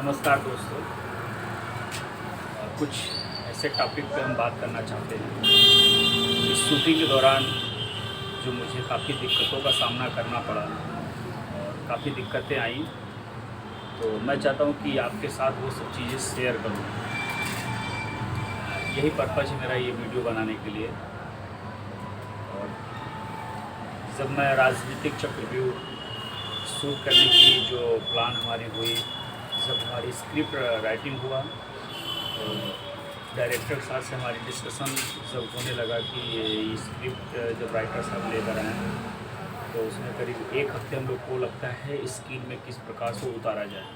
नमस्कार दोस्तों। कुछ ऐसे टॉपिक पे हम बात करना चाहते हैं। इस शूटिंग के दौरान जो मुझे काफ़ी दिक्कतों का सामना करना पड़ा और काफ़ी दिक्कतें आई, तो मैं चाहता हूँ कि आपके साथ वो सब चीज़ें शेयर करूँ। यही पर्पज़ है मेरा ये वीडियो बनाने के लिए। और जब मैं राजनीतिक चक्रव्यूह शूट करने की जो प्लान हमारी हुई, जब हमारी स्क्रिप्ट राइटिंग हुआ तो डायरेक्टर साहब से हमारी डिस्कशन जब होने लगा कि ये स्क्रिप्ट जब राइटर साहब लेकर आए तो उसमें करीब एक हफ्ते हम लोग को लगता है स्क्रीन में किस प्रकार से उतारा जाए।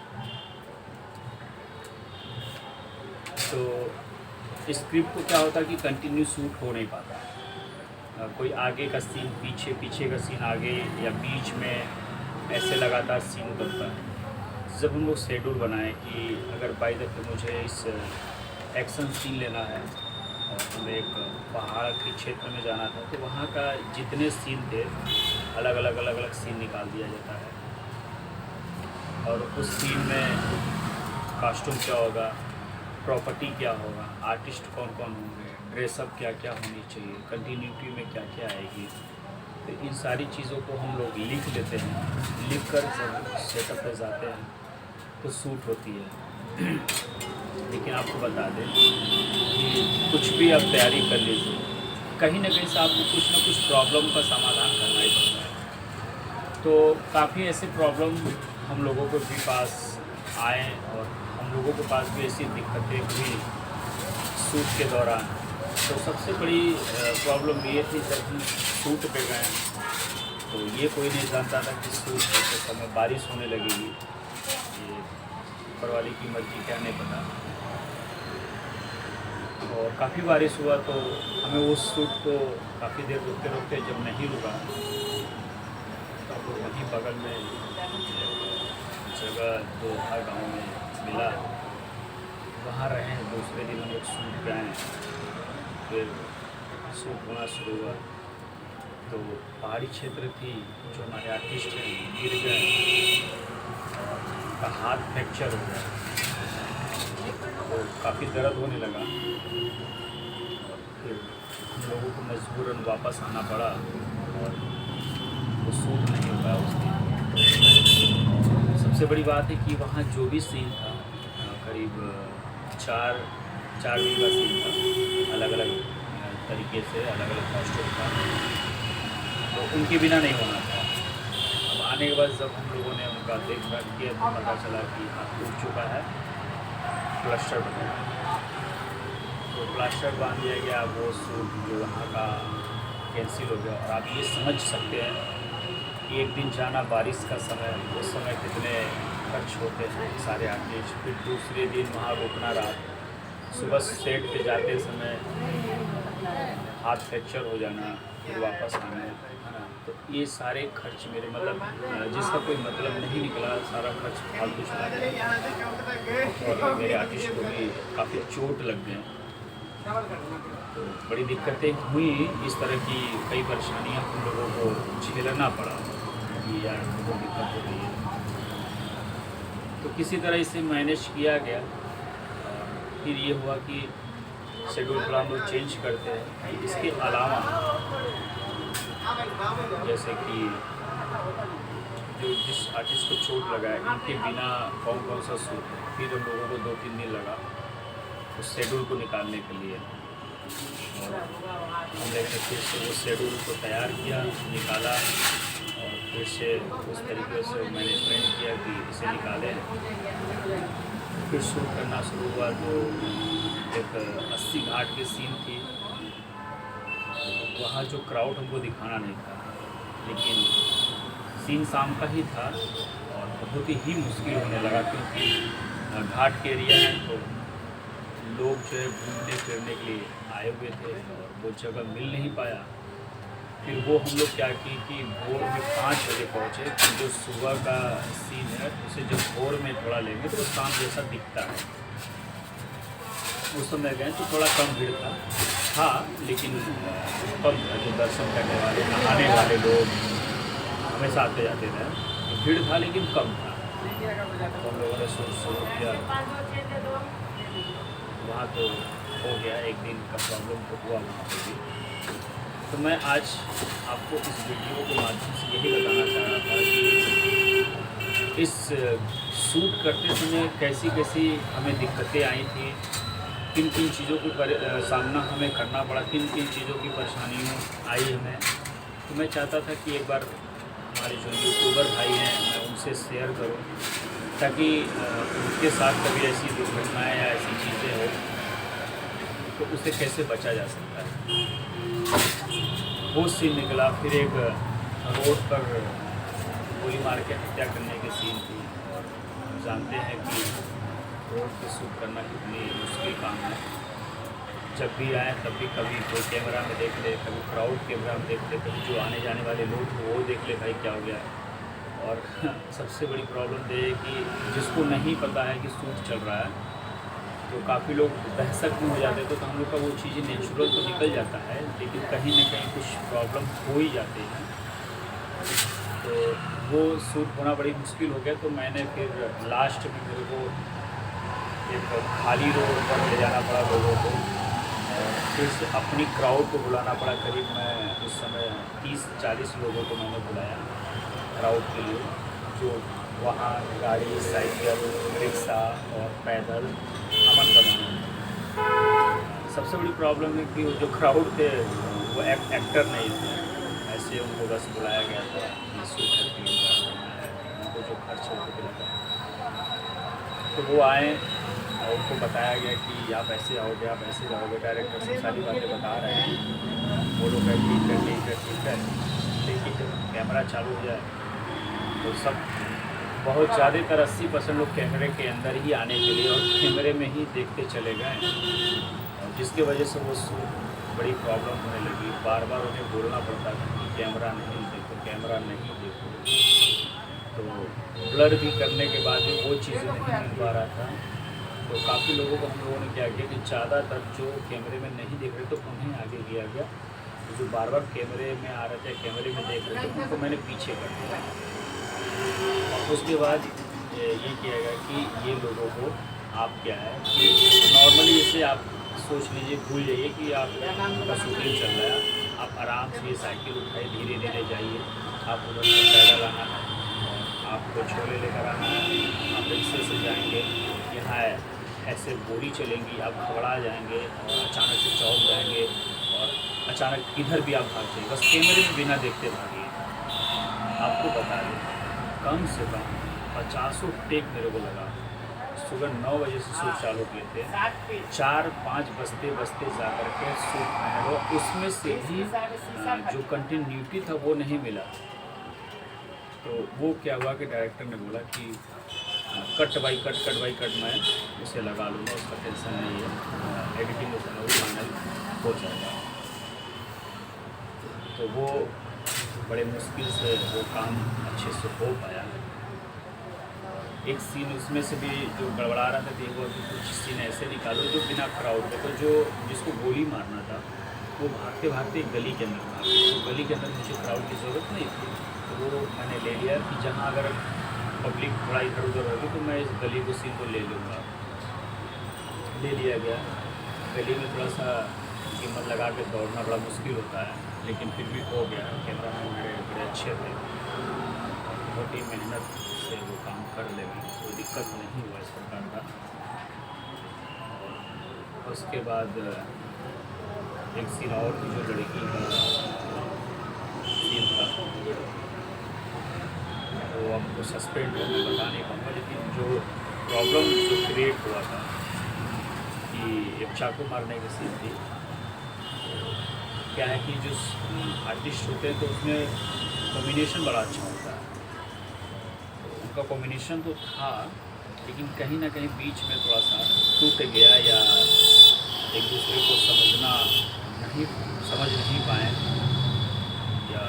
तो स्क्रिप्ट को क्या होता है कि कंटिन्यू शूट हो नहीं पाता। कोई आगे का सीन पीछे, पीछे का सीन आगे, या बीच में ऐसे लगातार सीन बनता है। जब हम लोग शेड्यूल बनाए कि अगर बाई दफ़े मुझे इस एक्शन सीन लेना है और हमें एक पहाड़ के क्षेत्र में जाना था, तो वहाँ का जितने सीन थे अलग अलग सीन निकाल दिया जाता है। और उस सीन में कॉस्ट्यूम क्या होगा, प्रॉपर्टी क्या होगा, आर्टिस्ट कौन कौन होंगे, ड्रेसअप क्या क्या होनी चाहिए, कंटिन्यूटी में क्या क्या आएगी, तो इन सारी चीज़ों को हम लोग लिख लेते हैं। लिख कर जब सेटअप पे जाते हैं तो शूट होती है। लेकिन आपको बता दें कि कुछ भी आप तैयारी कर लीजिए, कहीं ना कहीं से आपको कुछ ना कुछ प्रॉब्लम का समाधान करना ही पड़ता है। तो काफ़ी ऐसे प्रॉब्लम हम लोगों को भी पास आए और हम लोगों के पास भी ऐसी दिक्कतें हुई शूट के दौरान। तो सबसे बड़ी प्रॉब्लम ये थी, जब हम शूट पे गए तो ये कोई नहीं जानता था कि शूट करते समय बारिश होने लगेगी। ये ऊपर वाले की मर्जी, क्या नहीं पता। और काफ़ी बारिश हुआ तो हमें उस शूट को काफ़ी देर रुकते रुकते जब नहीं रुका तो वहीं बगल में जगह जो था गाँव में मिला, वहाँ रहे। दूसरे दिन हम लोग शूट पे आए, फिर शूट होना शुरू हुआ। तो पहाड़ी क्षेत्र थी, जो हमारे आर्टिस्ट हैं गिर गए और उनका हाथ फ्रैक्चर हो गया, तो काफ़ी दर्द होने लगा। फिर हम लोगों को मजबूरन वापस आना पड़ा और वो शूट नहीं हो पाया उस दिन। सबसे बड़ी बात है कि वहाँ जो भी सीन था, करीब चार दिन का सीन था, अलग अलग तरीके से अलग अलग कॉस्ट्यूम था, तो उनके बिना नहीं होना था। अब आने के बाद जब हम लोगों ने उनका देखभाल किया तो पता चला कि हाथ टूट चुका है, प्लास्टर बना। तो प्लास्टर बांध दिया गया, वो शूट जो वहाँ का कैंसिल हो गया। और आप ये समझ सकते हैं कि एक दिन जाना बारिश का समय, उस समय कितने खर्च होते हैं सारे आर्टिस्ट। फिर दूसरे दिन वहाँ रुकना, रात सुबह सेट पे जाते समय हाथ फ्रैक्चर हो जाना, फिर वापस आना, है ना। तो ये सारे खर्च मेरे, मतलब जिसका कोई मतलब नहीं निकला, सारा खर्च फालतू चला गया। और मेरे आर्टिस्ट को भी काफ़ी चोट लग गए। तो बड़ी दिक्कतें हुई। इस तरह की कई परेशानियाँ हम लोगों को झेलना पड़ा कि यार बहुत दिक्कत हो रही है। तो किसी तरह इसे मैनेज किया गया। फिर ये हुआ कि शेड्यूल प्लान लोग चेंज करते हैं। इसके अलावा जैसे कि जो जिस आर्टिस्ट को चोट लगा है, इनके बिना कौन कौन सा शूट है, फिर हम लोगों को 2-3 दिन लगा उस शेड्यूल को निकालने के लिए। और हम लोगों ने फिर से वो शेड्यूल को तैयार किया, निकाला, और फिर से उस तरीके से मैनेजमेंट किया कि इसे निकालें। फिर शूट करना शुरू हुआ। तो एक 80 घाट की सीन थी, वहाँ जो क्राउड हमको दिखाना नहीं था, लेकिन सीन शाम का ही था और बहुत ही मुश्किल होने लगा, क्योंकि घाट के एरिया है तो लोग जो है घूमने फिरने के लिए आए हुए थे और वो जगह मिल नहीं पाया। फिर वो हम लोग क्या की कि भोर में 5 बजे पहुँचे। जो सुबह का सीन है उसे जब भोर में थोड़ा लेंगे तो शाम जैसा दिखता है। उस समय गए तो थोड़ा कम भीड़ था, लेकिन कम था। जो दर्शन करने वाले, नहाने वाले लोग हमेशा आते जाते थे, तो भीड़ था लेकिन कम था। तो हम लोगों ने शूट शुरू किया। वहाँ तो हो गया, एक दिन का प्रॉब्लम तो हुआ वहाँ पे भी। तो मैं आज आपको इस वीडियो के माध्यम से यही बताना चाह रहा था कि इस शूट करते समय कैसी कैसी हमें दिक्कतें आई थी, किन किन चीज़ों की सामना हमें करना पड़ा, किन किन चीज़ों की परेशानियों आई हमें। तो मैं चाहता था कि एक बार हमारे जो यूट्यूबर भाई हैं मैं उनसे शेयर करूं, ताकि उनके साथ कभी ऐसी दुर्घटनाएं या ऐसी चीज़ें हो तो उससे कैसे बचा जा सकता है। वो सीन निकला, फिर एक रोड पर गोली मार के हत्या करने की सीन थी। और हम जानते हैं कि रोड पे शूट करना कितनी मुश्किल काम है। जब भी आए तब भी कभी कोई कैमरा में देख ले, कभी क्राउड कैमरा में देख ले, कभी जो आने जाने वाले लोग वो देख ले भाई क्या हो गया। और सबसे बड़ी प्रॉब्लम ये है कि जिसको नहीं पता है कि शूट चल रहा है तो काफ़ी लोग दहशत में हो जाते हैं। तो हम लोग का वो चीज़ें नेचुरल तो निकल जाता है, लेकिन कहीं ना कहीं कुछ प्रॉब्लम हो ही जाते हैं। तो वो शूट होना बड़ी मुश्किल हो गया। तो मैंने फिर लास्ट में मेरे को एक खाली रोड पर ले जाना पड़ा लोगों को, और फिर से अपनी क्राउड को बुलाना पड़ा। करीब मैं उस समय 30-40 लोगों को मैंने बुलाया क्राउड के लिए, जो वहाँ गाड़ी, साइकिल, रिक्शा और पैदल अमन दमन। सबसे बड़ी प्रॉब्लम है कि वो जो क्राउड थे वो एक्टर नहीं थे, ऐसे उनको बस बुलाया गया था शूट करके उनको जो खर्च होते लगा। तो वो आए और उनको बताया गया कि आप ऐसे आओगे, आप ऐसे जाओगे। डायरेक्टर से सारी बातें बता रहे हैं, वो लोग ठीक है। लेकिन जब कैमरा चालू हो जाए तो सब बहुत ज़्यादातर 80% लोग कैमरे के अंदर ही आने के लिए और कैमरे में ही देखते चले गए, और जिसकी वजह से वो बड़ी प्रॉब्लम होने लगी। बार बार उन्हें बोलना पड़ता था कि कैमरा नहीं देखो, कैमरा नहीं देखो। तो ब्लर भी करने के बाद भी वो चीज़ें नहीं मिल पा रहा था। तो काफ़ी लोगों को हम लोगों ने क्या किया कि ज़्यादातर जो कैमरे में नहीं देख रहे तो उन्हें आगे किया गया, जो बार बार कैमरे में आ रहे थे, कैमरे में देख रहे थे, उनको मैंने पीछे कर दिया। और उसके बाद ये किया गया कि ये लोगों को आप क्या है कि नॉर्मली जैसे आप सोच लीजिए, भूल जाइए कि आपका शूटिंग चल रहा है, आप आराम से साइकिल उठाए धीरे धीरे जाइए। आप उधर से पैदल आना है, आपको छोले लेकर आना है, आप रिक्शे से जाएंगे, यहाँ ऐसे गोली चलेंगी, आप घबरा जाएंगे और अचानक से चौंक जाएंगे और अचानक इधर भी आप भाग जाइए। बस कैमरे में बिना देखते भागिए। आपको बता दें कम से कम 50 टेक मेरे को लगा। सुबह 9 बजे से शूट चालू किए थे, 4-5 बजते जा कर के शूट में, और उसमें से भी जो कंटिन्यूटी था वो नहीं मिला। तो वो क्या हुआ कि डायरेक्टर ने बोला कि कट बाई कट मैं उसे लगा लूँगा, उसका टेंशन नहीं है, एडिटिंग जो है वो फाइनल हो जाएगा। तो वो बड़े मुश्किल से वो काम अच्छे से हो पाया। एक सीन उसमें से भी जो गड़बड़ा रहा था कि वो कुछ सीन ऐसे निकालो जो बिना क्राउड के, तो जो जिसको गोली मारना था वो भागते भागते गली के अंदर भागे। तो गली के अंदर मुझे क्राउड की ज़रूरत नहीं थी, तो वो मैंने ले लिया कि जहाँ अगर पब्लिक थोड़ा इधर उधर होगी तो मैं इस गली को सीन को ले लूँगा। ले लिया गया। गली में थोड़ा सा कीमत लगा के दौड़ना बड़ा मुश्किल होता है, लेकिन फिर भी हो गया। कैमरा मैन मेरे बड़े अच्छे थे, बहुत ही मेहनत से वो काम कर ले गए, कोई दिक्कत नहीं हुआ इस प्रकार का। और उसके बाद एक सीन और जो लड़की का सीन था वो आपको सस्पेंड है, मैं बता नहीं पाऊँगा, लेकिन जो प्रॉब्लम जो क्रिएट हुआ था कि एक चाकू मारने की सीन थी। क्या है कि जो आर्टिस्ट होते हैं तो उसमें कॉम्बिनेशन बड़ा अच्छा होता है, तो उनका कॉम्बिनेशन तो था, लेकिन कहीं ना कहीं बीच में थोड़ा सा टूट गया, या एक दूसरे को समझ नहीं पाए, या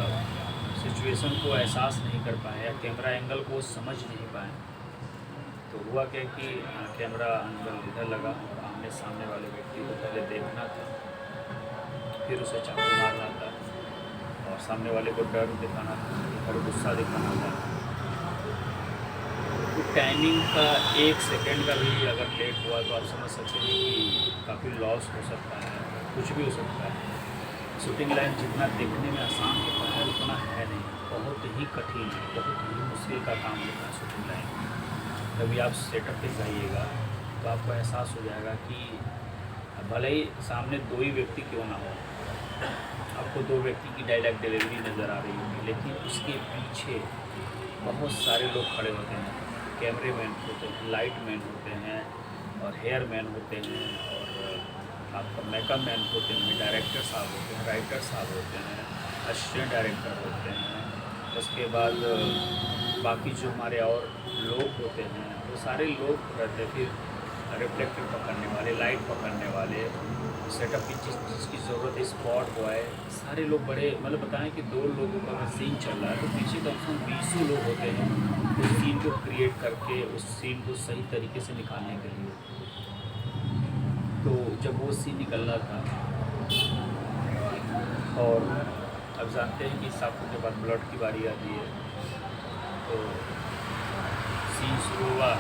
सिचुएशन को एहसास नहीं कर पाए, या कैमरा एंगल को समझ नहीं पाए। तो हुआ क्या कि कैमरा एंगल इधर लगा और आमने सामने वाले व्यक्ति को पहले देखना था, फिर उसे चाकू मारना था, और सामने वाले को डर दिखाना था, और गुस्सा दिखाना था। तो टाइमिंग का 1 सेकंड का भी अगर लेट हुआ तो आप समझ सकते हैं कि काफ़ी लॉस हो सकता है, कुछ भी हो सकता है। शूटिंग लाइन जितना देखने में आसान होता है उतना है नहीं, बहुत ही कठिन है, बहुत ही मुश्किल का काम होता है शूटिंग लाइन। कभी आप सेटअप पे जाइएगा तो आपको एहसास हो जाएगा कि भले ही सामने 2 ही व्यक्ति क्यों ना हो, आपको 2 व्यक्ति की डायलॉग डिलीवरी नज़र आ रही होगी, लेकिन उसके पीछे बहुत सारे लोग खड़े होते हैं। कैमरे मैन होते हैं, लाइट मैन होते हैं, और हेयर मैन होते हैं, और आपका मेकअप मैन होते हैं, डायरेक्टर साहब होते हैं, राइटर साहब होते हैं, असिस्टेंट डायरेक्टर होते हैं। उसके बाद बाकी जो हमारे और लोग होते हैं वो सारे लोग रहते हैं। फिर रिफ्लेक्टर पकड़ने वाले, लाइट पकड़ने वाले, सेटअप की जिस चीज़ की ज़रूरत है, स्पॉट बॉय, सारे लोग बड़े, मतलब बताएं कि 2 लोगों का अगर सीन चल रहा है तो पीछे कम से कम 20 लोग होते हैं उस सीन को क्रिएट करके, उस सीन को सही तरीके से निकालने के लिए। तो जब वो सीन निकल रहा था, और अब जानते हैं कि सापुर के बाद ब्लड की बारी आती है, तो सीन शुरू हुआ,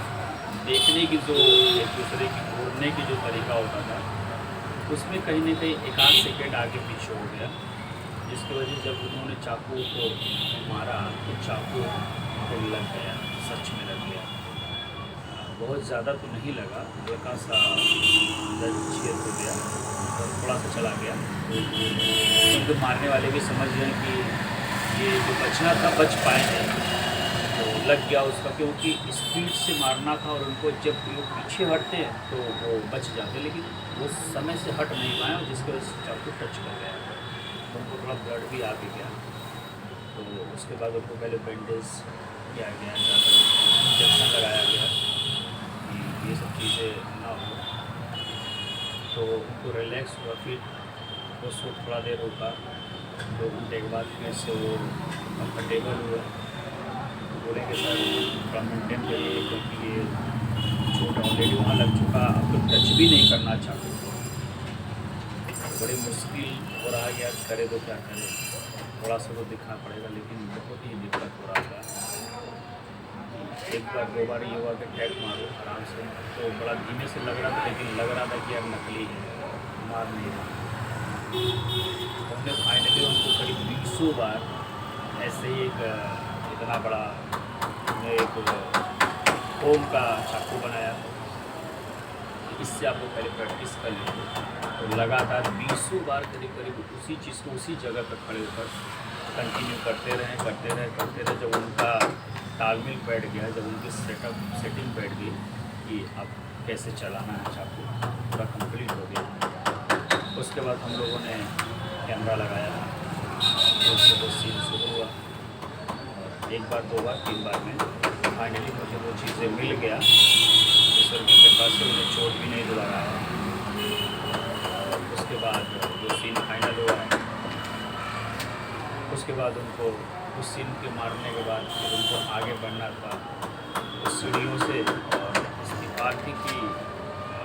देखने की जो एक दूसरे की घूरने की जो तरीका होता था उसमें कहीं ना कहीं 1 आध सेकेंड आगे पीछे हो गया, जिसकी वजह जब उन्होंने चाकू को मारा तो चाकू को लग गया, सच में लग गया। बहुत ज़्यादा तो नहीं लगा, हल्का सा छेद हो गया और थोड़ा सा चला गया। तो मारने वाले भी समझ गए कि ये जो बचना था बच पाए नहीं, तो लग गया उसका, क्योंकि स्पीड से मारना था और उनको जब वो पीछे हटते हैं तो वो बच जाते, लेकिन वो समय से हट नहीं पाए, जिसकी वजह से चाकू टच कर गया तो उनको थोड़ा ब्लड भी आ भी गया। तो उसके बाद उनको पहले बैंडेज किया गया, इंजेक्शन लगाया गया कि ये सब चीज़ें ना हो, तो उनको रिलैक्स हुआ। फिर वो सो थोड़ा देर रुका, 2 घंटे के बाद फिर से वो कंफर्टेबल हुआ। बोले कि सर थोड़ा मेंटेन करिए, क्योंकि ये चोट ऑलरेडी वहाँ लग चुका, अब तो टच भी नहीं करना चाहते। बड़ी मुश्किल हो रहा है यार, करे तो क्या करें, थोड़ा सा तो दिखना पड़ेगा, लेकिन बहुत ही दिक्कत हो रहा था। 1 बार 2 बार ये हुआ कि टैग मारो आराम से, तो बड़ा धीमे से लग रहा था, लेकिन लग रहा था कि यार नकली है, मार नहीं रहा। तो हमने फाइनली उनको करीब 20 बार ऐसे ही एक इतना बड़ा एक ओम का चाकू बनाया, इससे आप लोग पहले प्रैक्टिस कर लीजिए। तो लगातार 20 बार करीब उसी चीज़ को उसी जगह पर खड़े होकर कंटिन्यू करते रहे। जब उनका तालमेल बैठ गया, जब उनकी सेटिंग बैठ गई कि अब कैसे चलाना है चाकू, पूरा कंप्लीट हो गया। उसके बाद हम लोगों ने कैमरा लगाया, तो उससे वो सीन शुरू हुआ, और 1 बार 2 बार 3 बार में फाइनली मुझे वो चीज़ें मिल गया। ईश्वर की कृपा से उन्हें चोट भी नहीं लगाया। उसके बाद जो सीन फाइनल हुआ है, उसके बाद उनको उस सीन के मारने के बाद फिर उनको आगे बढ़ना था उस सीढ़ियों से, और इसकी बात थी कि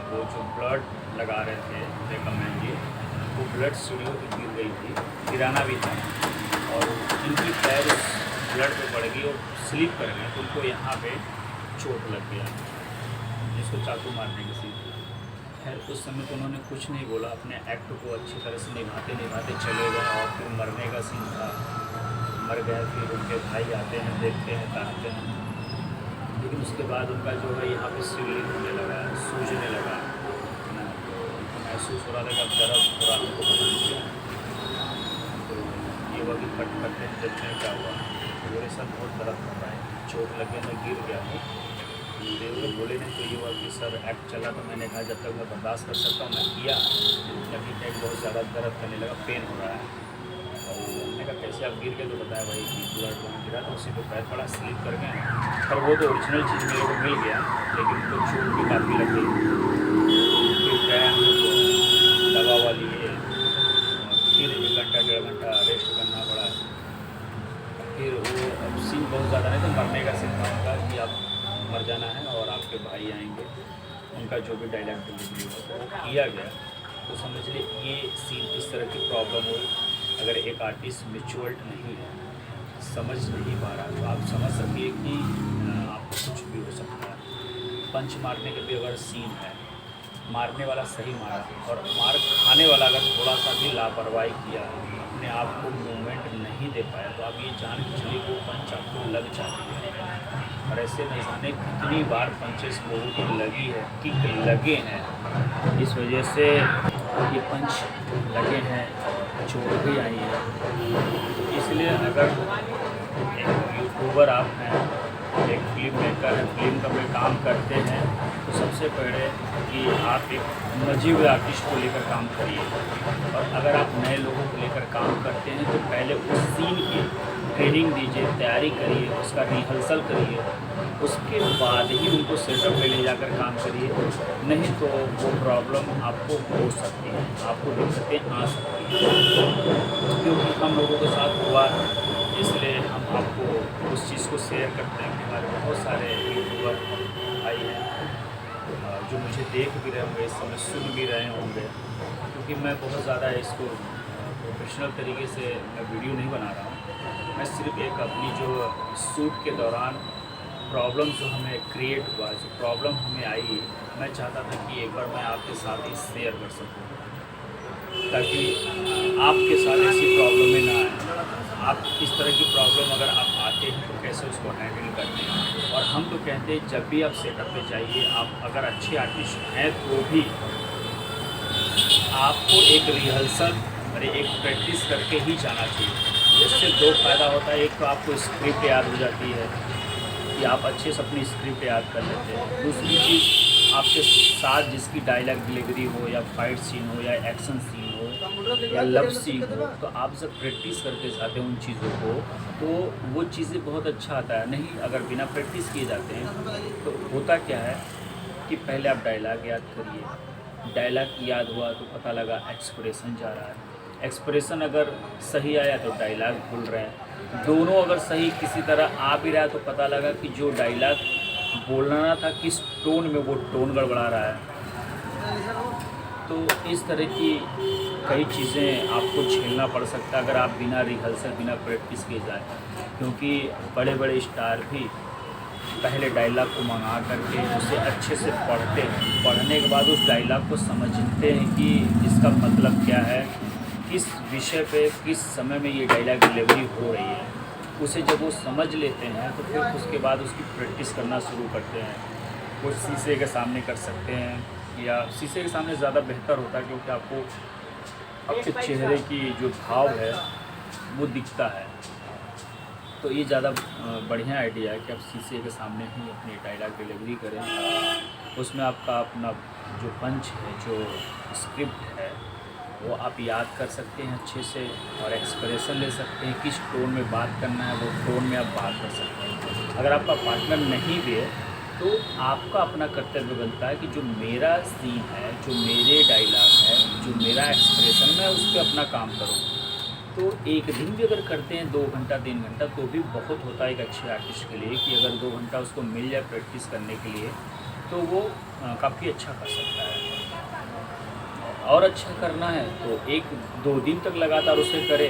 वो जो ब्लड लगा रहे थे रेकमेंड जी, वो ब्लड सीढ़ियों पर गिर गई थी, गिराना भी था, और इनकी पैर उस ब्लड पे पड़ गई और स्लिप कर गए, तो उनको यहाँ पे चोट लग गया, जिसको चाकू मारने की सीन। खैर उस समय तो उन्होंने कुछ नहीं बोला, अपने एक्ट को अच्छी तरह से निभाते चले गए, और फिर मरने का सीन था, मर गए। फिर उनके भाई आते हैं, देखते हैं, ताकते हैं, लेकिन उसके बाद उनका जो है यहाँ पे स्वेलिंग होने लगा, सूजने लगा ना, तो उनको महसूस हो रहा था कि अब दर्द हो रहा, उनको पता नहीं क्या। तो ये वही कट करते हैं, देखते हैं क्या हुआ, तो मेरे साथ बहुत दर्द कर रहा है, चोट लगे, मैं गिर गया हूँ। देवगर बोले नहीं, तो ये हुआ कि सर एक्ट चला, तो मैंने कहा जब तक मैं बर्दाश्त कर सकता हूँ मैं किया, लेकिन एक बहुत ज़्यादा दर्द करने लगा, पेन हो रहा है। और मैंने कहा कैसे आप गिर गए, तो बताया भाई कि ब्लड वहाँ गिरा, तो उसी पर पैर पड़ा, स्लिप कर गए। पर वो तो ओरिजिनल चीज़ मेरे को मिल गया, लेकिन उनको चोट भी काफ़ी लग गई। फिर गए हम लोग दवा वाली लिए, और फिर 1 घंटा 1.5 घंटा रेस्ट करना पड़ा। फिर वो अब सीन बहुत ज़्यादा नहीं था, मरने का सीन था कि आप मर जाना है और आपके भाई आएंगे, उनका जो भी डायलॉग डिलीवरी हो तो वो किया गया। तो समझ लीजिए ये सीन इस तरह की प्रॉब्लम हुई। अगर एक आर्टिस्ट मैच्योर्ड नहीं है, समझ नहीं पा रहा, तो आप समझ सकिए कि आपको कुछ भी हो सकता है। पंच मारने के भी अगर सीन है, मारने वाला सही मारा और मार खाने वाला अगर थोड़ा सा भी लापरवाही किया, अपने आप को मूवमेंट नहीं दे पाया, तो आप ये जान के चलिए वो पंच आपको लग जाती है। और ऐसे न जाने कितनी बार पंचेस लोगों को लगी है, किक लगे हैं, इस वजह से ये पंच लगे हैं, चोट भी आई है। इसलिए अगर एक यूट्यूबर आप हैं, एक फिल्म मेकर है, फिल्म का में काम करते हैं, तो सबसे पहले कि आप एक मजे हुए आर्टिस्ट को लेकर काम करिए। और अगर आप नए लोगों को लेकर काम करते हैं तो पहले उस सीन की ट्रेनिंग दीजिए, तैयारी करिए, उसका रिहर्सल करिए, उसके बाद ही उनको सेटअप पे ले जाकर काम करिए। नहीं तो वो प्रॉब्लम आपको हो सकती है, आपको दिक्कतें आ सकती हैं, क्योंकि हम लोगों के साथ हुआ, इसलिए हम आपको उस चीज़ को शेयर करते हैं कि हमारे बहुत सारे यूट्यूबर आई हैं जो मुझे देख भी रहे होंगे, इस समय सुन भी रहे होंगे, क्योंकि मैं बहुत ज़्यादा इसको प्रोफेशनल तरीके से मैं वीडियो नहीं बना रहा हूँ। मैं सिर्फ एक अपनी जो शूट के दौरान प्रॉब्लम जो हमें क्रिएट हुआ, जो प्रॉब्लम हमें आई, मैं चाहता था कि एक बार मैं आपके साथ ही शेयर कर सकूँ, ताकि आपके साथ ऐसी प्रॉब्लमें ना आए। आप इस तरह की प्रॉब्लम अगर आप आते हैं तो कैसे उसको हैंडल करते हैं। और हम तो कहते हैं जब भी आप सेटअप पे जाइए, आप अगर अच्छे आर्टिस्ट हैं तो भी आपको एक रिहर्सल और एक प्रैक्टिस करके ही जाना चाहिए। इससे दो फ़ायदा होता है, एक तो आपको स्क्रिप्ट याद हो जाती है कि आप अच्छे से अपनी स्क्रिप्ट याद कर लेते हैं। दूसरी चीज़, आपके साथ जिसकी डायलॉग डिलीवरी हो या फाइट सीन हो या एक्शन सीन हो या लव सीन हो, तो आप जब प्रैक्टिस करके जाते हैं उन चीज़ों को, तो वो चीज़ें बहुत अच्छा आता है। नहीं अगर बिना प्रैक्टिस किए जाते हैं तो होता क्या है कि पहले आप डायलॉग याद करिए, डायलॉग याद हुआ तो पता लगा एक्सप्रेशन जा रहा है, एक्सप्रेशन अगर सही आया तो डायलॉग भूल रहे हैं, दोनों अगर सही किसी तरह आ भी रहा है तो पता लगा कि जो डायलॉग बोलना था किस टोन में वो टोन गड़बड़ा रहा है। तो इस तरह की कई चीज़ें आपको झेलना पड़ सकता है अगर आप बिना रिहर्सल, बिना प्रैक्टिस किए जाए, क्योंकि बड़े बड़े स्टार भी पहले डायलॉग को मंगा करके उसे अच्छे से पढ़ते हैं, पढ़ने के बाद उस डायलॉग को समझते हैं कि इसका मतलब क्या है, किस विषय पे किस समय में ये डायलॉग डिलीवरी हो रही है। उसे जब वो समझ लेते हैं तो फिर उसके बाद उसकी प्रैक्टिस करना शुरू करते हैं। वो शीशे के सामने कर सकते हैं, या शीशे के सामने ज़्यादा बेहतर होता है, क्योंकि आपको आपके चेहरे की जो भाव है वो दिखता है। तो ये ज़्यादा बढ़िया आइडिया है कि आप शीशे के सामने ही अपनी डायलॉग डिलीवरी करें। उसमें आपका अपना जो पंच है, जो स्क्रिप्ट है, वो आप याद कर सकते हैं अच्छे से, और एक्सप्रेशन ले सकते हैं, किस टोन में बात करना है वो टोन में आप बात कर सकते हैं। अगर आपका पार्टनर नहीं भी है तो आपका अपना कर्तव्य बनता है कि जो मेरा सीन है, जो मेरे डायलॉग है, जो मेरा एक्सप्रेशन, मैं उस पर अपना काम करूँ। तो एक दिन भी अगर करते हैं 2 घंटा 3 घंटा तो भी बहुत होता है एक अच्छे आर्टिस्ट के लिए, कि अगर 2 घंटा उसको मिल जाए प्रैक्टिस करने के लिए तो वो काफ़ी अच्छा कर सकता है। और अच्छा करना है तो 1-2 दिन तक लगातार उसे करे,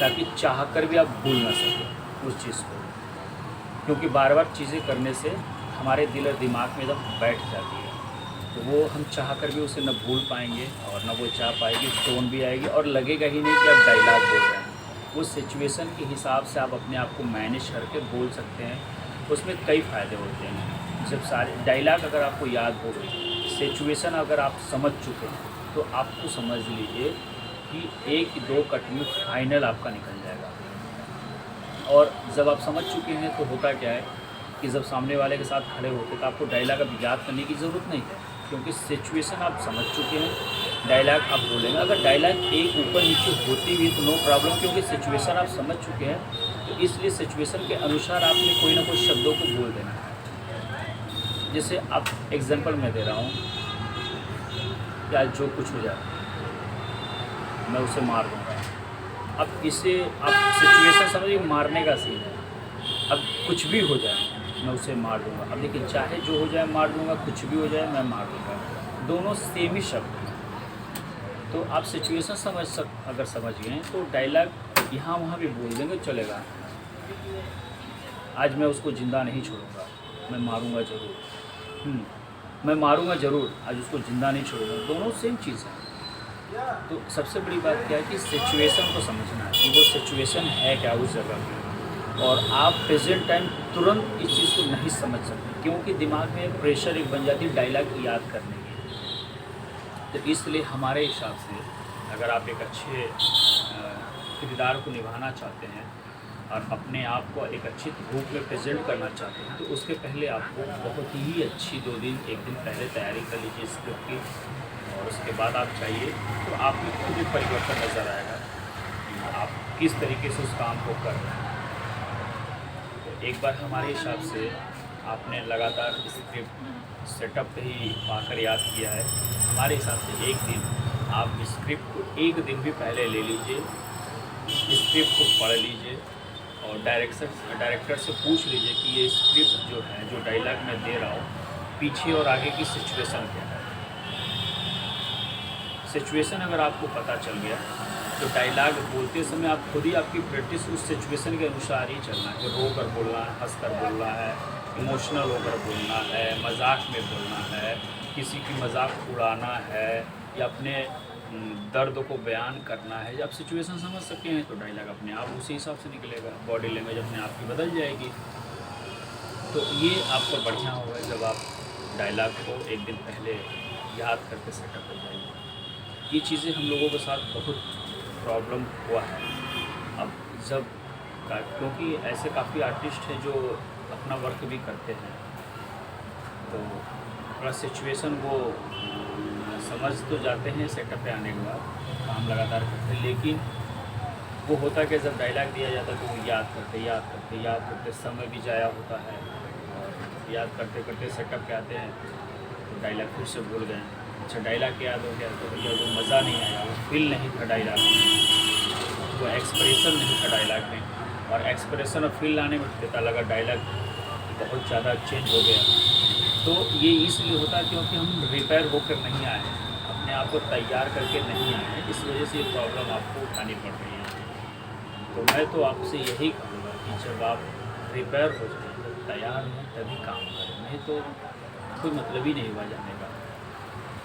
ताकि चाह कर भी आप भूल ना सकें उस चीज़ को, क्योंकि बार बार चीज़ें करने से हमारे दिल और दिमाग में एकदम बैठ जाती है, तो वो हम चाह कर भी उसे न भूल पाएंगे और न वो चाह पाएगी, टोन भी आएगी और लगेगा ही नहीं कि आप डायलॉग बोल रहे हैं। उस सिचुएशन के हिसाब से आप अपने आप को मैनेज करके बोल सकते हैं। उसमें कई फ़ायदे होते हैं। जब सारे डायलॉग अगर आपको याद हो गई, सिचुएशन अगर आप समझ चुके हैं, तो आपको समझ लीजिए कि 1-2 कट में फाइनल आपका निकल जाएगा। और जब आप समझ चुके हैं तो होता क्या है कि जब सामने वाले के साथ खड़े होते तो आपको डायलॉग अब याद करने की ज़रूरत नहीं है, क्योंकि सिचुएशन आप समझ चुके हैं, डायलॉग आप बोलेंगे। अगर डायलॉग एक ऊपर नीचे होती भी तो नो प्रॉब्लम, क्योंकि सिचुएशन आप समझ चुके हैं, तो इसलिए सिचुएशन के अनुसार आपने कोई ना कोई शब्दों को बोल देना है। जैसे आप एग्जांपल मैं दे रहा हूँ कि आज जो कुछ हो जाए मैं उसे मार दूँगा। अब इसे आप सिचुएशन समझिए, मारने का सीन है। अब कुछ भी हो जाए मैं उसे मार दूँगा। अब देखिए, चाहे जो हो जाए मार दूँगा, कुछ भी हो जाए मैं मार दूँगा, दोनों सेम ही शब्द हैं। तो आप सिचुएशन अगर समझ गए तो डायलॉग यहाँ वहाँ भी बोल देंगे, चलेगा। आज मैं उसको ज़िंदा नहीं छोड़ूंगा, मैं मारूंगा ज़रूर। मैं मारूंगा ज़रूर, आज उसको ज़िंदा नहीं छोड़ूंगा, दोनों सेम चीज़ है। तो सबसे बड़ी बात क्या है कि सिचुएशन को समझना है कि वो सिचुएशन है क्या उस जगह पे, और आप प्रेजेंट टाइम तुरंत इस चीज़ को नहीं समझ सकते, क्योंकि दिमाग में प्रेशर एक बन जाती है डायलॉग याद करने की। तो इसलिए हमारे हिसाब से अगर आप एक अच्छे किरदार को निभाना चाहते हैं और अपने आप को एक अच्छी रूप में प्रेजेंट करना चाहते हैं, तो उसके पहले आपको बहुत ही अच्छी 2 दिन 1 दिन पहले तैयारी कर लीजिए स्क्रिप्ट की, और उसके बाद आप चाहिए तो आप में खुद एक परिवर्तन नज़र आएगा कि आप किस तरीके से उस काम को कर रहे हैं। तो एक बार हमारे हिसाब से आपने लगातार स्क्रिप्ट सेटअप पे ही पाकर याद किया है, हमारे हिसाब से एक दिन आप स्क्रिप्ट को 1 दिन भी पहले ले लीजिए, स्क्रिप्ट को पढ़ लीजिए और डायरेक्टर से पूछ लीजिए कि ये स्क्रिप्ट जो है, जो डायलॉग मैं दे रहा हूँ, पीछे और आगे की सिचुएशन क्या है। सिचुएशन अगर आपको पता चल गया तो डायलॉग बोलते समय आप खुद ही आपकी प्रैक्टिस उस सिचुएशन के अनुसार ही चलना है, कि रो कर बोलना है, हंस कर बोलना है, इमोशनल होकर बोलना है, मजाक में बोलना है, किसी की मजाक उड़ाना है, या अपने दर्द को बयान करना है। जब सिचुएशन समझ सके हैं तो डायलॉग अपने आप उसी हिसाब से निकलेगा, बॉडी लैंग्वेज अपने आप की बदल जाएगी। तो ये आपको बढ़िया होगा जब आप डायलॉग को 1 दिन पहले याद करके सेटअप कर जाएंगे। ये चीज़ें हम लोगों के साथ बहुत प्रॉब्लम हुआ है अब, जब क्योंकि ऐसे काफ़ी आर्टिस्ट हैं जो अपना वर्क भी करते हैं, तो थोड़ा सिचुएशन वो समझ तो जाते हैं सेटअप पे आने के बाद, काम लगातार करते हैं, लेकिन वो होता है कि जब डायलॉग दिया जाता है तो वो याद करते समय भी ज़ाया होता है, और याद करते करते सेटअप पे आते हैं तो डायलॉग फिर से भूल गए। अच्छा, डायलॉग याद हो गया तो भैया वो मज़ा नहीं आया, वो फील नहीं था डायलॉग में, वो एक्सप्रेशन नहीं था डायलॉग में, और एक्सप्रेशन और फील लाने में पता लगा डायलॉग बहुत ज़्यादा चेंज हो गया। तो ये इसलिए होता है क्योंकि हम रिपेयर होकर नहीं आए हैं, अपने आप को तैयार करके नहीं आए हैं, इस वजह से ये प्रॉब्लम आपको उठानी पड़ रही है। तो मैं तो आपसे यही कहूँगा कि जब आप रिपेयर हो जाए, जब तैयार हैं तभी काम करें, नहीं तो कोई मतलब ही नहीं हुआ जाने का।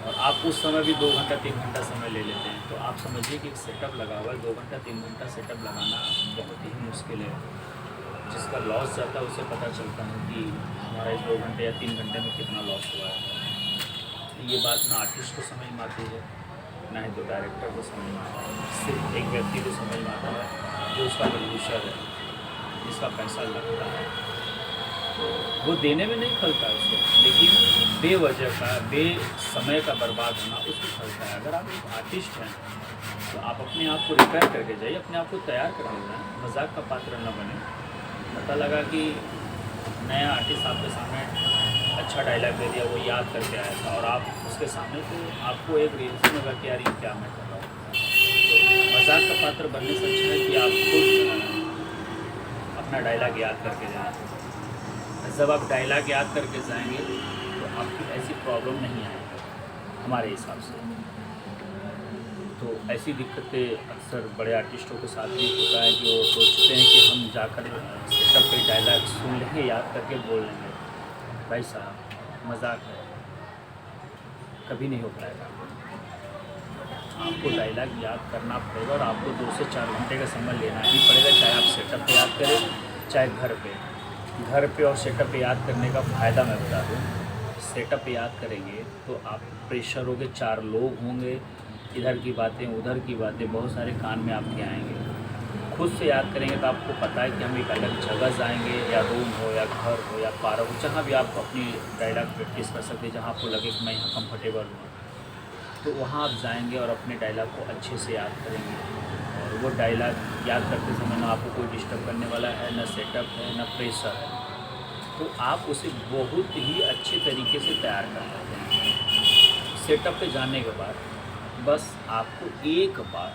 और आप उस समय भी 2 घंटा 3 घंटा समय ले लेते हैं, तो आप समझिए कि एक सेटअप लगा हुआ है, 2 घंटा 3 घंटा सेटअप लगाना बहुत ही मुश्किल है। जिसका लॉस जाता है उसे पता चलता है कि हमारा इस 2 घंटे या 3 घंटे में कितना लॉस हुआ है। ये बात ना आर्टिस्ट को समझ में आती है, ना ही तो डायरेक्टर को समझ में आता है, सिर्फ एक व्यक्ति को समझ में आता है जो उसका प्रोड्यूसर है, जिसका पैसा लगता है। वो देने में नहीं खलता है उसको, लेकिन बेवजह का समय का बर्बाद होना उसको खलता है। अगर आप एक आर्टिस्ट हैं तो आप अपने आप को रिपेयर करके जाइए, अपने आप को तैयार करके जाएँ, मजाक का पात्र न बने। पता लगा कि नया आर्टिस्ट आपके सामने अच्छा डायलॉग दे दिया, वो याद करके आया था, और आप उसके सामने तो आपको एक रिएक्शन होगा कि यार ये क्या मैं कर रहा हूँ। तो मजाक का पात्र बनने से अच्छा है कि आप खुद अपना डायलॉग याद करके जाएँ। जब आप डायलॉग याद करके जाएंगे तो आपकी ऐसी प्रॉब्लम नहीं आएगी हमारे हिसाब से। तो ऐसी दिक्कतें अक्सर बड़े आर्टिस्टों के साथ भी होता है कि वो सोचते हैं कि हम जाकर सेटअप पे डायलॉग सुन लेंगे, याद करके बोल लेंगे। भाई साहब, मजाक है, कभी नहीं हो पाएगा। आपको डायलॉग याद करना पड़ेगा और आपको 2 से 4 घंटे का समय लेना ही पड़ेगा, चाहे आप सेटअप पे याद करें चाहे घर पे। और सेटअप पे याद करने का फ़ायदा मैं बता दूँ, सेटअप पे याद करेंगे तो आप प्रेशर होंगे, 4 लोग होंगे, इधर की बातें उधर की बातें बहुत सारे कान में आपके आएंगे। खुद से याद करेंगे तो आपको पता है कि हम एक अलग जगह जाएंगे, या रूम हो या घर हो या पार्क हो, जहाँ भी आप अपनी डायलॉग प्रैक्टिस कर सकते हैं, जहाँ आपको लगे कि मैं यहाँ कंफर्टेबल हूँ, तो वहाँ आप जाएंगे और अपने डायलॉग को अच्छे से याद करेंगे। और वो डायलॉग याद करते समय ना आपको कोई डिस्टर्ब करने वाला है, ना सेटअप है, ना प्रेशर है, तो आप उसे बहुत ही अच्छे तरीके से तैयार कर सकते हैं। सेटअप पे जाने के बाद बस आपको एक बार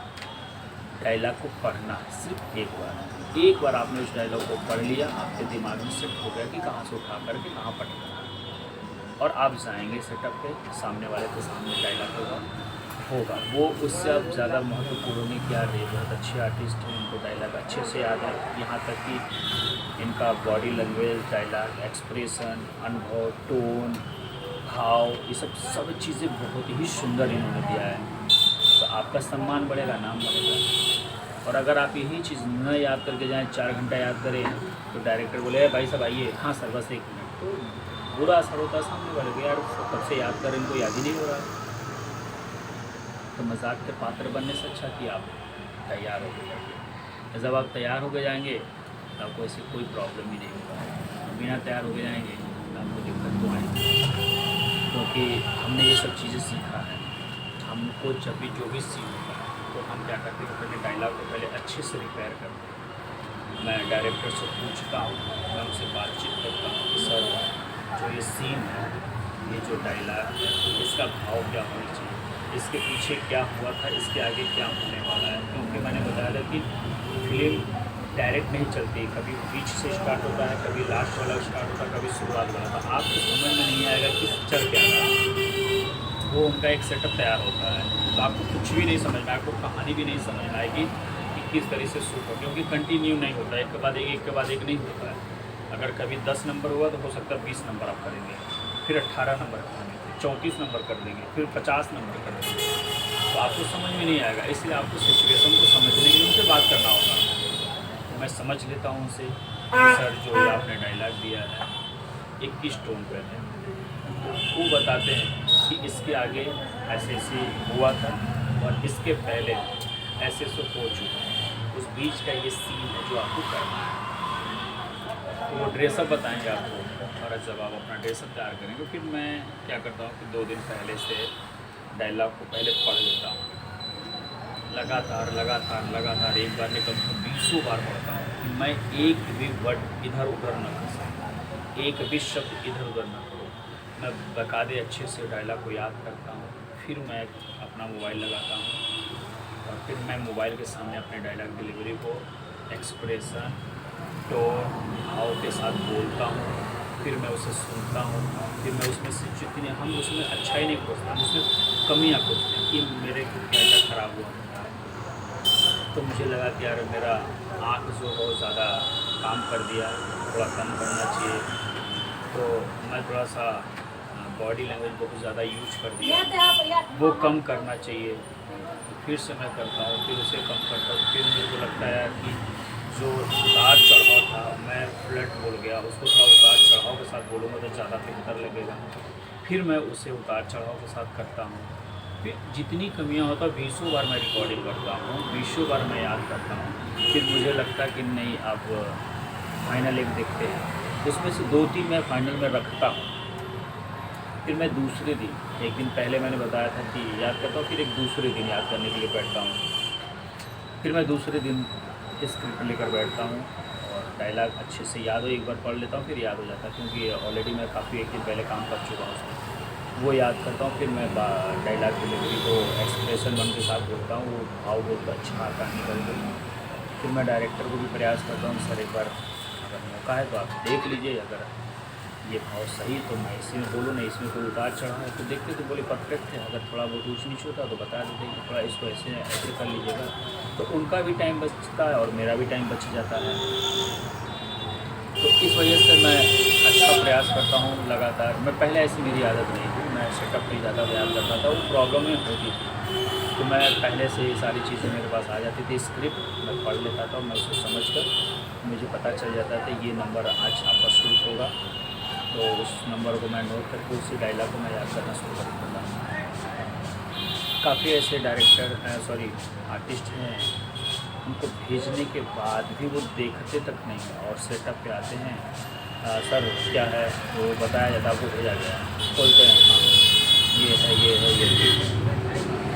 डायलॉग को पढ़ना है, सिर्फ एक बार आपने उस डायलॉग को पढ़ लिया, आपके दिमाग में सेट हो गया कि कहाँ से उठा करके कहाँ पढ़ना है, और आप जाएंगे सेटअप पे, सामने वाले के सामने डायलॉग होगा वो उससे अब ज़्यादा महत्वपूर्ण नहीं। क्या रहे, बहुत अच्छे आर्टिस्ट हैं, उनको डायलॉग अच्छे से याद है, यहाँ तक कि इनका बॉडी लैंग्वेज, डायलॉग, एक्सप्रेशन, अनुभव, टोन, भाव, ये सब चीज़ें बहुत ही सुंदर इन्होंने दिया है। तो आपका सम्मान बढ़ेगा, नाम बढ़ेगा। और अगर आप यही चीज़ न याद करके जाएँ, 4 घंटा याद करें, तो डायरेक्टर बोले भाई साहब आइए, हाँ सर बस 1 मिनट, तो बुरा असर होता है सामने वाले को, यार कब से याद कर रहे हैं, इनको याद ही नहीं हो रहा है। तो मजाक के पात्र बनने से अच्छा कि आप तैयार हो गए जाइए। जब आप तैयार हो गए जाएंगे तो आपको ऐसी कोई प्रॉब्लम ही नहीं होगा। बिना तैयार हो गए जाएंगे तो आपको दिक्कत तो आएगी, क्योंकि हमने ये सब चीज़ें सीखा है। हमको जब भी जो भी सीन होता है तो हम क्या करते हैं, पहले डायलॉग को पहले अच्छे से रिपेयर करते हैं। मैं डायरेक्टर से पूछता हूँ, मैं उनसे बातचीत करता हूँ कि सर जो ये सीन है, ये जो डायलॉग है, इसका भाव क्या होना चाहिए, इसके पीछे क्या हुआ था, इसके आगे क्या होने वाला है। क्योंकि मैंने बताया था कि फिल्म डायरेक्ट नहीं चलती, कभी बीच से स्टार्ट होता है, कभी लास्ट वाला स्टार्ट होता है, कभी शुरुआत वाला। तो आपको समझ में नहीं आएगा कि चल क्या रहा है। वो उनका एक सेटअप तैयार होता है, तो आपको कुछ भी नहीं समझ में, आपको कहानी भी नहीं समझ में आएगी कि किस तरह से शूट हो, क्योंकि कंटिन्यू नहीं होता है, एक के बाद एक नहीं होता है। अगर कभी 10 नंबर हुआ तो हो सकता है 20 नंबर आप करेंगे, फिर 18 नंबर करेंगे, 34 नंबर कर देंगे, फिर 50 नंबर कर देंगे। तो आपको समझ में नहीं आएगा, इसलिए आपको सिचुएशन को समझने के लिए उनसे बात करना होगा। तो मैं समझ लेता हूँ उनसे कि सर जो ये आपने डायलॉग दिया है 21 टोन पे है, तो वो बताते हैं कि इसके आगे ऐसे ऐसे हुआ था और इसके पहले ऐसे ऐसे हो चुका है, उस बीच का ये सीन है जो आपको करना है। तो वो ड्रेसअप बताएंगे आपको, और जब आप अपना ड्रेसअप तैयार करेंगे, फिर मैं क्या करता हूँ कि 2 दिन पहले से डायलॉग को पहले पढ़ लेता हूँ, लगातार एक बार नहीं कम से कम 20 बार पढ़ता हूँ कि मैं एक भी वर्ड इधर उधर न कर सकूँ, एक भी शब्द इधर उधर न करूँ। मैं बकायदे अच्छे से डायलॉग को याद करता हूँ, फिर मैं अपना मोबाइल लगाता हूँ और फिर मैं मोबाइल के सामने अपने डायलॉग डिलीवरी को एक्सप्रेशन, टोन, भाव के साथ बोलता हूँ, फिर मैं उसे सुनता हूँ, फिर मैं उसमें से जितने हम उसमें अच्छा ही नहीं खोजते, हम उसमें कमियाँ खोजते हैं कि मेरे को क्या क्या ख़राब हुआ है। तो मुझे लगा कि यार मेरा आँख जो बहुत ज़्यादा काम कर दिया, थोड़ा कम करना चाहिए। तो मैं थोड़ा सा बॉडी लैंग्वेज बहुत ज़्यादा यूज कर दिया, वो कम करना चाहिए। फिर से मैं करता हूँ, फिर उसे कम करता हूँ, फिर मेरे को लगता है कि जो उतार चढ़ाव था, मैं फ्लैट बोल गया, उसको थोड़ा उतार चढ़ाव के साथ बोलूँगा तो ज़्यादा बेहतर लगेगा। फिर मैं उसे उतार चढ़ाव के साथ करता हूँ, फिर जितनी कमियाँ होता है 20 बार मैं रिकॉर्डिंग करता हूँ, 20 बार मैं याद करता हूँ। फिर मुझे लगता है कि नहीं, अब फाइनल एक देखते हैं, उसमें से 2-3 मैं फाइनल में रखता हूँ। फिर मैं दूसरे दिन, एक दिन पहले मैंने बताया था कि याद करता हूँ, फिर एक दूसरे दिन याद करने के लिए बैठता हूँ। फिर मैं दूसरे दिन स्क्रिप्ट लेकर बैठता हूँ और डायलॉग अच्छे से याद हो, एक बार पढ़ लेता हूँ, फिर याद हो जाता है, क्योंकि ऑलरेडी मैं काफ़ी एक दिन पहले काम कर चुका हूँ। वो याद करता हूँ, फिर मैं डायलॉग डिलीवरी को एक्सप्रेशन मन के साथ बोलता हूँ, वो भाव बहुत अच्छा आता है निकल के। फिर मैं डायरेक्टर को भी प्रयास करता हूँ, सर एक बार अगर मौका है तो आप देख लीजिए, अगर ये भाव सही तो मैं इसी में बोलूँ, नहीं इसमें कोई उतार चढ़ाव है तो देखते तो बोले परफेक्ट है, अगर थोड़ा बहुत ऊँच नीच होता तो बता देते कि थोड़ा इसको ऐसे ऐसे कर लीजिएगा। तो उनका भी टाइम बचता है और मेरा भी टाइम बच जाता है। तो इस वजह से मैं अच्छा प्रयास करता हूँ लगातार। मैं पहले ऐसी मेरी आदत नहीं थी, मैं सेटअप पे ज़्यादा ध्यान करता था, वो प्रॉब्लमें होती थी। तो मैं पहले से ये सारी चीज़ें मेरे पास आ जाती थी, स्क्रिप्ट मैं पढ़ लेता था और मैं उसको समझ कर मुझे पता चल जाता था ये नंबर आज आपका शूट होगा, तो उस नंबर को मैं नोट करके उसी डायलॉग को मैं याद करना शुरू कर देता हूँ। काफ़ी ऐसे डायरेक्टर आर्टिस्ट हैं, उनको भेजने के बाद भी वो देखते तक नहीं है और सेटअप पे आते हैं, सर क्या है, वो बताया जाता है, आपको भेजा गया, बोलते हैं हाँ ये है ये है ये है,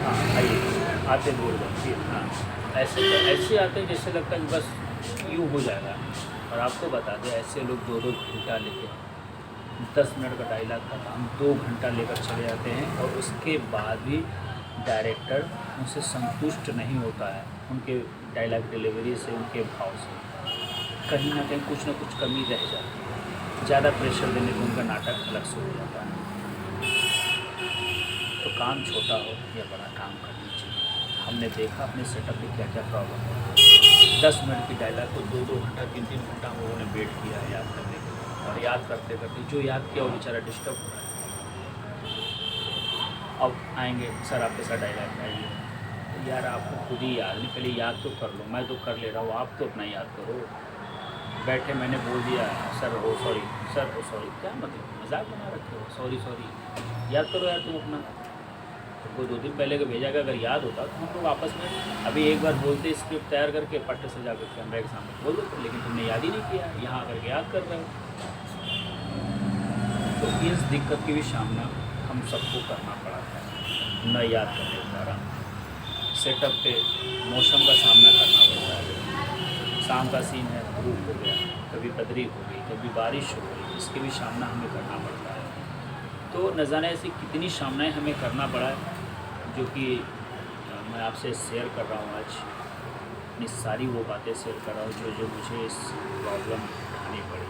हाँ आइए, आते बोल रहे फिर हाँ, ऐसे आते हैं जैसे लगता है कि बस यूँ हो जाएगा। और आपको बता दें, ऐसे लोग 2-2 घंटा लेते हैं, 10 मिनट का डायलॉग का काम 2 घंटा लेकर चले जाते हैं, और उसके बाद भी डायरेक्टर उनसे संतुष्ट नहीं होता है, उनके डायलॉग डिलीवरी से, उनके भाव से कहीं ना कहीं कुछ ना कुछ कमी रह जाती है। ज़्यादा प्रेशर देने पर उनका नाटक अलग से हो जाता है। तो काम छोटा हो या बड़ा, काम करना चाहिए। हमने देखा अपने सेटअप में क्या क्या प्रॉब्लम होती है। 10 मिनट की डायलॉग को 2-2 घंटा 3-3 घंटा हम लोगों ने वेट किया है याद करने के लिए, और याद करते करते जो याद किया वो बेचारा डिस्टर्ब हो रहा है। अब आएंगे सर आपके साथ डायलॉग आइए, तो यार आपको खुद ही याद नहीं, पहले याद तो कर लो, मैं तो कर ले रहा हूँ, आप तो अपना याद करो। बैठे मैंने बोल दिया सर ओ सॉरी, सर ओ सॉरी, क्या मतलब मजाक बना रखे हो, सॉरी सॉरी, याद करो यार तुम अपना। तुमको 2 दिन पहले का भेजा का अगर याद होता तो हम लोग आपस में अभी एक बार बोलते स्क्रिप्ट तैयार करके पट्टे से जाकर कैमरे के सामने बोल देते, लेकिन तुमने याद ही नहीं किया, यहाँ आकर के याद कर रहे हो। तो इस दिक्कत की भी सामना हम सबको करना पड़ा था, न याद करने के कारण। सेटअप पे मौसम का सामना करना पड़ता है, शाम का सीन है, धूप हो गया, कभी बदरी हो गई, कभी बारिश हो गई, इसके भी सामना हमें करना पड़ता है। तो न जाने ऐसी कितनी सामनाएं हमें करना पड़ा है, जो कि मैं आपसे शेयर कर रहा हूँ आज। अपनी सारी वो बातें शेयर कर रहा हूँ जो मुझे इस प्रॉब्लम उठानी पड़ी।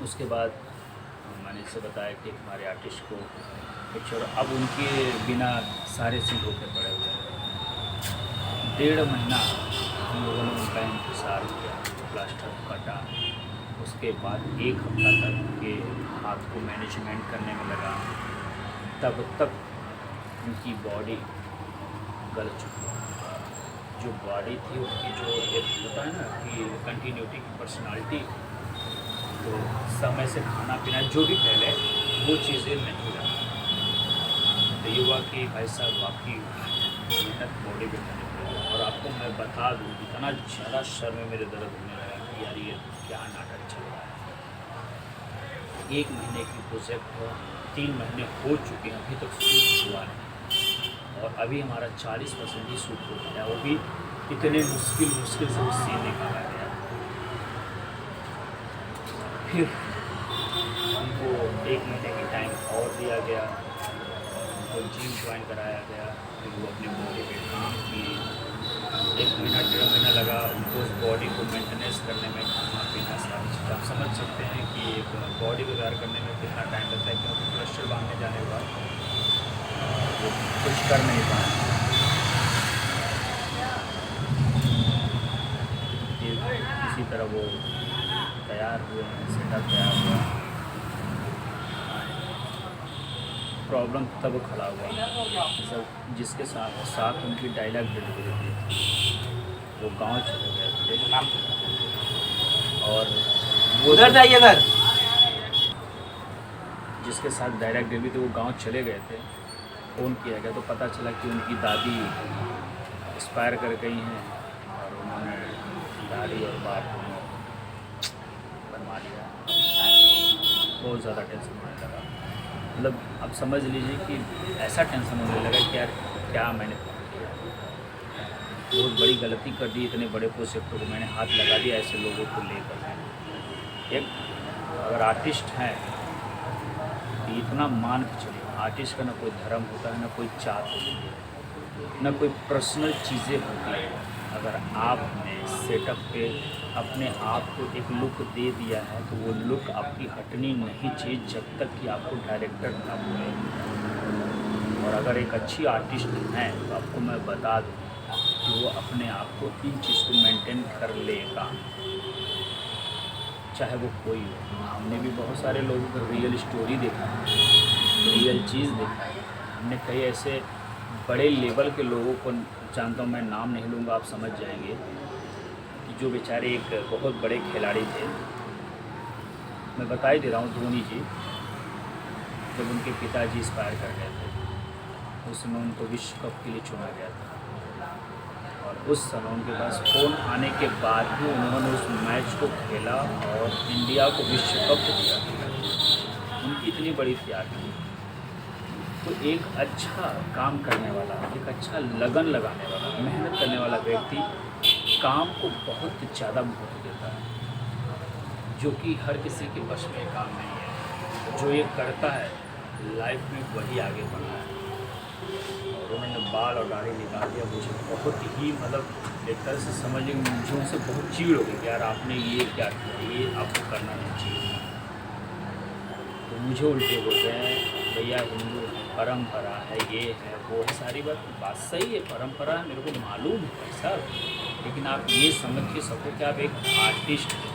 उसके बाद मैंने इसे बताया कि हमारे आर्टिस्ट को पिक्चर अब उनके बिना सारे सीन रोके पड़े हुए हैं। 1.5 महीना हम लोगों ने उनका इंतज़ार किया, प्लास्टर कटा, उसके बाद 1 हफ्ता तक के हाथ को मैनेजमेंट करने में लगा, तब तक उनकी बॉडी गल चुकी। जो बॉडी थी उनकी, जो एक होता है ना कि कंटिन्यूटी की पर्सनालिटी, तो समय से खाना पीना जो भी पहले वो चीज़ें नहीं रहा। तो ये हुआ कि भाई साहब वाकई मेहनत बॉडी पे करनी पड़ी। और आपको मैं बता दूँ, इतना ज़्यादा सर में मेरे दर्द होने लगा कि यार ये क्या नाटक चल रहा है। 1 महीने की प्रोजेक्ट है, 3 महीने हो चुके हैं, अभी तक शूट हुआ नहीं, और अभी हमारा 40% ही शूट हो गया, वो भी इतने मुश्किल से वो सीन निकाला गया। फिर उनको 1 महीने की टाइम और दिया गया, उनको जिम ज्वाइन कराया गया, फिर वो अपने बॉडी पे काम किए। 1 महीना 1.5 महीना लगा उनको उस बॉडी को मेंटेनेंस करने में, खाना पीना सारी चीज़। आप समझ सकते हैं कि एक बॉडी को तैयार करने में कितना टाइम लगता है, क्योंकि प्रेशर बांधने जाने के बाद वो कुछ कर नहीं पाए। इसी तरह वो तैयार हुए हैं, सेटअप तैयार हुआ। प्रॉब्लम तब खड़ा हुआ सब जिसके साथ उनकी डायलॉग डिलीवरी थी, वो गांव चले गए थे, और वो उधर जाइए सर, जिसके साथ डायलॉग डिलीवरी थी वो गांव चले गए थे। फ़ोन किया गया तो पता चला कि उनकी दादी एक्सपायर कर गई हैं, और उन्होंने दादी और बाप को बनवा लिया। बहुत ज़्यादा टेंशन होने लगा, मतलब अब समझ लीजिए कि ऐसा टेंशन होने लगा कि यार क्या मैंने किया, बहुत बड़ी गलती कर दी, इतने बड़े प्रोजेक्टों को मैंने हाथ लगा दिया ऐसे लोगों को लेकर। एक अगर आर्टिस्ट हैं तो इतना मान के चलिए, आर्टिस्ट का ना कोई धर्म होता है, ना कोई जात होती है, ना कोई पर्सनल चीज़ें होती हैं। अगर आपने सेटअप पे अपने आप को एक लुक दे दिया है तो वो लुक आपकी हटनी नहीं चाहिए जब तक कि आपको डायरेक्टर ना बोले। और अगर एक अच्छी आर्टिस्ट हैं तो आपको मैं बता दूँ कि वो अपने आप को इन चीज़ को मेंटेन कर लेगा, चाहे वो कोई हो। हमने भी बहुत सारे लोगों का रियल स्टोरी देखा है, रियल चीज़ देखा है। हमने कई ऐसे बड़े लेवल के लोगों को जानता हूँ, मैं नाम नहीं लूँगा, आप समझ जाएंगे, कि जो बेचारे एक बहुत बड़े खिलाड़ी थे। मैं बता ही दे रहा हूँ, धोनी जी, जब उनके पिताजी एक्सपायर कर गए थे, उस समय उनको विश्व कप के लिए चुना गया था, और उस समय उनके पास फ़ोन आने के बाद भी उन्होंने उस मैच को खेला और इंडिया को विश्व कप दिया। उनकी इतनी बड़ी त्याग थी। तो एक अच्छा काम करने वाला, एक अच्छा लगन लगाने वाला, मेहनत करने वाला व्यक्ति काम को बहुत ज़्यादा महत्व देता है, जो कि हर किसी के बस में काम नहीं है। जो ये करता है लाइफ में वही आगे बढ़ा है। और उन्होंने बाल और दाढ़ी निकाल दिया, मुझे बहुत ही मतलब एक तरह से समझिए, मुझे उनसे बहुत चिढ़ हो गई कि यार आपने ये क्या किया, ये आपको करना नहीं चाहिए। तो मुझे उल्टे बोलते हैं भैया हिंदू परंपरा है, ये है वो है, सारी बात सही है, परंपरा है, मेरे को मालूम है सब, लेकिन आप ये समझ के सको कि आप एक आर्टिस्ट हैं।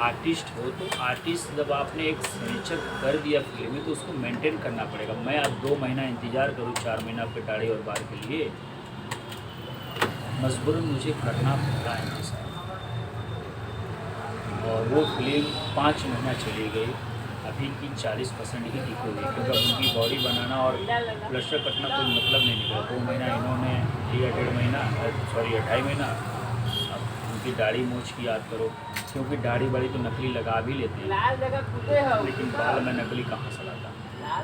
आर्टिस्ट हो तो आर्टिस्ट जब आपने एक सिग्नेचर कर दिया फिल्म में तो उसको मेंटेन करना पड़ेगा। मैं अब 2 महीना इंतज़ार करूँ, 4 महीना आपके दाढ़ी और बाल के लिए, मजबूरन मुझे करना पड़ा इंतज़ार। और वो फिल्म 5 महीना चली गई, अभी की 40% ही टिकी हुई, क्योंकि उनकी बॉडी बनाना और प्लास्टर कटना कोई मतलब नहीं निकला। 2 महीना इन्होंने लिया, 1.5 महीना, सॉरी 2.5 महीना। अब उनकी दाढ़ी मूछ की याद करो, क्योंकि दाढ़ी बड़ी तो नकली लगा भी लेते हैं, लेकिन बाल में नकली कहाँ से लाता,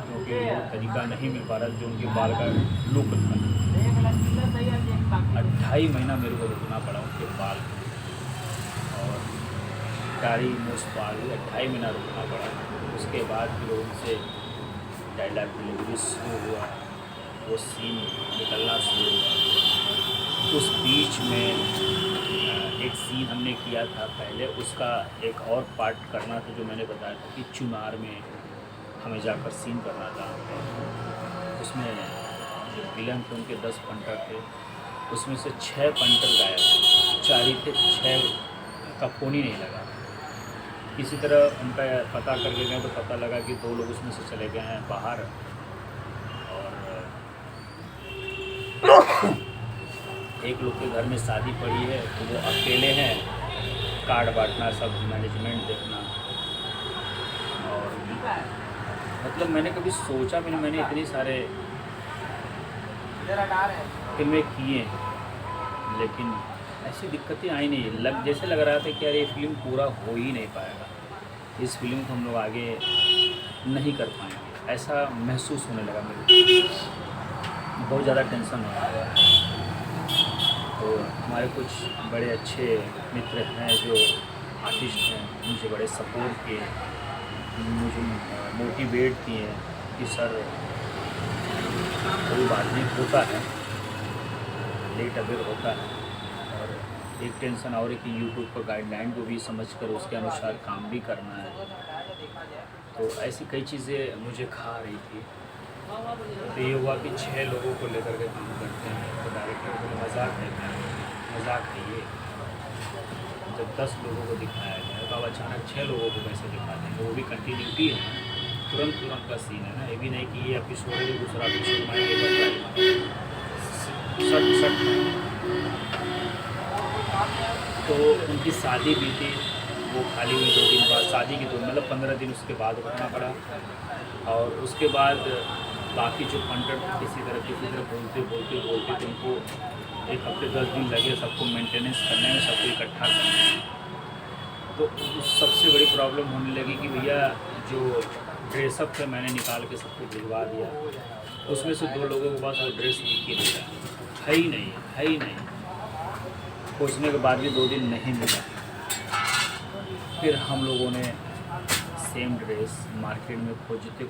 क्योंकि वो तरीका नहीं मिल पा रहा जो उनके बाल का लुक था। 2.5 महीना मेरे को रुकना पड़ा उनके बाल और दाढ़ी मूछ पाल 2.5 महीना रुकना पड़ा। उसके बाद फिर उनसे डायलॉग डिलीवरी शुरू हुआ, वो सीन निकलना शुरू हुआ। उस बीच में एक सीन हमने किया था पहले, उसका एक और पार्ट करना था जो मैंने बताया था कि चुनार में हमें जाकर सीन करना था। उसमें जो विलन थे उनके 10 पंटर थे, उसमें से 6 पंटर गायब थे, 4 ही थे, 6 का फ़ोन ही नहीं लगा। किसी तरह उनका पता करके गए तो पता लगा कि 2 लोग उसमें से चले गए हैं बाहर, और एक लोग के घर में शादी पड़ी है तो वो अकेले हैं, कार्ड बांटना, सब मैनेजमेंट देखना। और मतलब मैंने कभी सोचा भी नहीं, मैंने इतनी सारे फिल्में किए लेकिन ऐसी दिक्कतें आई नहीं। जैसे लग रहा था कि यार ये फिल्म पूरा हो ही नहीं पाएगा, इस फिल्म को हम लोग आगे नहीं कर पाएंगे, ऐसा महसूस होने लगा मेरे को। बहुत ज़्यादा टेंशन हो रहा है। तो हमारे कुछ बड़े अच्छे मित्र हैं जो आर्टिस्ट हैं, मुझे बड़े सपोर्ट किए, मुझे मोटिवेट किए कि सर कोई बात नहीं, होता है, लेट अबेर होता है। और एक टेंशन और है कि यूट्यूब पर गाइडलाइन को भी समझकर उसके अनुसार काम भी करना है। तो ऐसी कई चीज़ें मुझे खा रही थी। तो ये हुआ कि 6 लोगों को लेकर के काम करते हैं, तो डायरेक्टर को मजाक है, मजाक है ये। जब 10 लोगों को दिखाया गया तो अब अचानक 6 लोगों को कैसे दिखा देंगे, वो भी कंटिन्यूटी है, तुरंत का सीन है ना। ये भी नहीं कि ये एपिसोड है दूसरा एपिसोड मारेंगे, सट तो उनकी शादी भी थी, वो खाली हुई 2 दिन बाद, शादी की तो मतलब 15 दिन उसके बाद रुकना पड़ा। और उसके बाद बाकी जो पंटर किसी तरह बोलते उनको 1 हफ्ते 10 दिन लगे सबको मेंटेनेंस करने में, सबको इकट्ठा करने में। तो सबसे बड़ी प्रॉब्लम होने लगी कि भैया जो ड्रेसअप थे मैंने निकाल के सबको भिजवा दिया, उसमें से 2 लोगों के पास वो ड्रेस दिख ही नहीं रहा, है ही नहीं। खोजने के बाद भी 2 दिन नहीं मिला। फिर हम लोगों ने सेम ड्रेस मार्केट में खोजते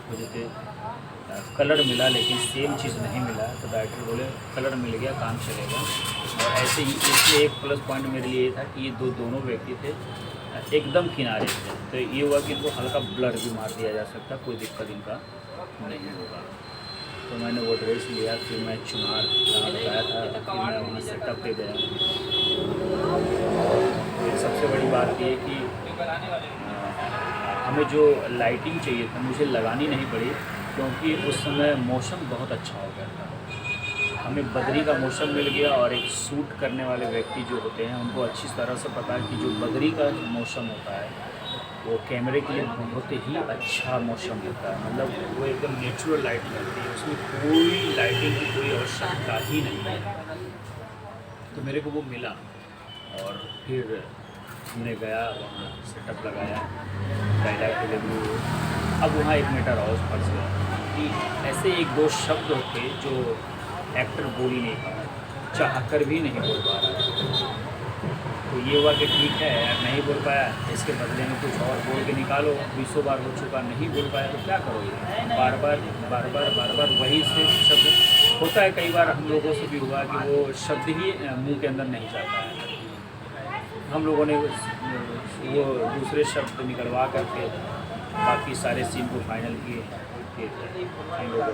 कलर मिला, लेकिन सेम चीज़ नहीं मिला। तो डायरेक्टर बोले कलर मिल गया, काम चलेगा। और ऐसे ही इसलिए एक प्लस पॉइंट मेरे लिए ये था कि ये दोनों व्यक्ति थे एकदम किनारे थे, तो ये हुआ कि इनको हल्का ब्लर भी मार दिया जा सकता, कोई दिक्कत इनका नहीं होगा। तो मैंने वो ड्रेस लिया, फिर मैं चुनार जहाँ बताया था, फिर मैं वहाँ सेटअप पे गया। फिर सबसे बड़ी बात ये कि हमें जो लाइटिंग चाहिए था मुझे लगानी नहीं पड़ी, क्योंकि उस समय मौसम बहुत अच्छा हो गया था। हमें बदरी का मौसम मिल गया, और एक शूट करने वाले व्यक्ति जो होते हैं उनको अच्छी तरह से पता है कि जो बदरी का मौसम होता है वो कैमरे के लिए बहुत ही अच्छा मौसम होता है। मतलब वो एकदम नेचुरल लाइटिंग होती है, उसमें कोई लाइटिंग की कोई आवश्यकता ही नहीं है। तो मेरे को वो मिला, और फिर हमने गया वहाँ सेटअप लगाया, डायलॉग डिलीवरी। अब वहाँ एक मैटर और फंस गया कि ऐसे 1-2 शब्द होते जो एक्टर बोल ही नहीं पा रहा, चाहकर भी नहीं बोल पा रहा। तो ये हुआ कि ठीक है यार, नहीं बोल पाया, इसके बदले में कुछ और बोल के निकालो। 20 बार हो चुका, नहीं बोल पाया तो क्या करोगे? बार बार वही से शब्द होता है। कई बार हम लोगों से भी हुआ कि वो शब्द ही मुंह के अंदर नहीं जाता है। हम लोगों ने वो दूसरे शब्द निकलवा करके बाकी सारे सीन को फाइनल किए। हम लोग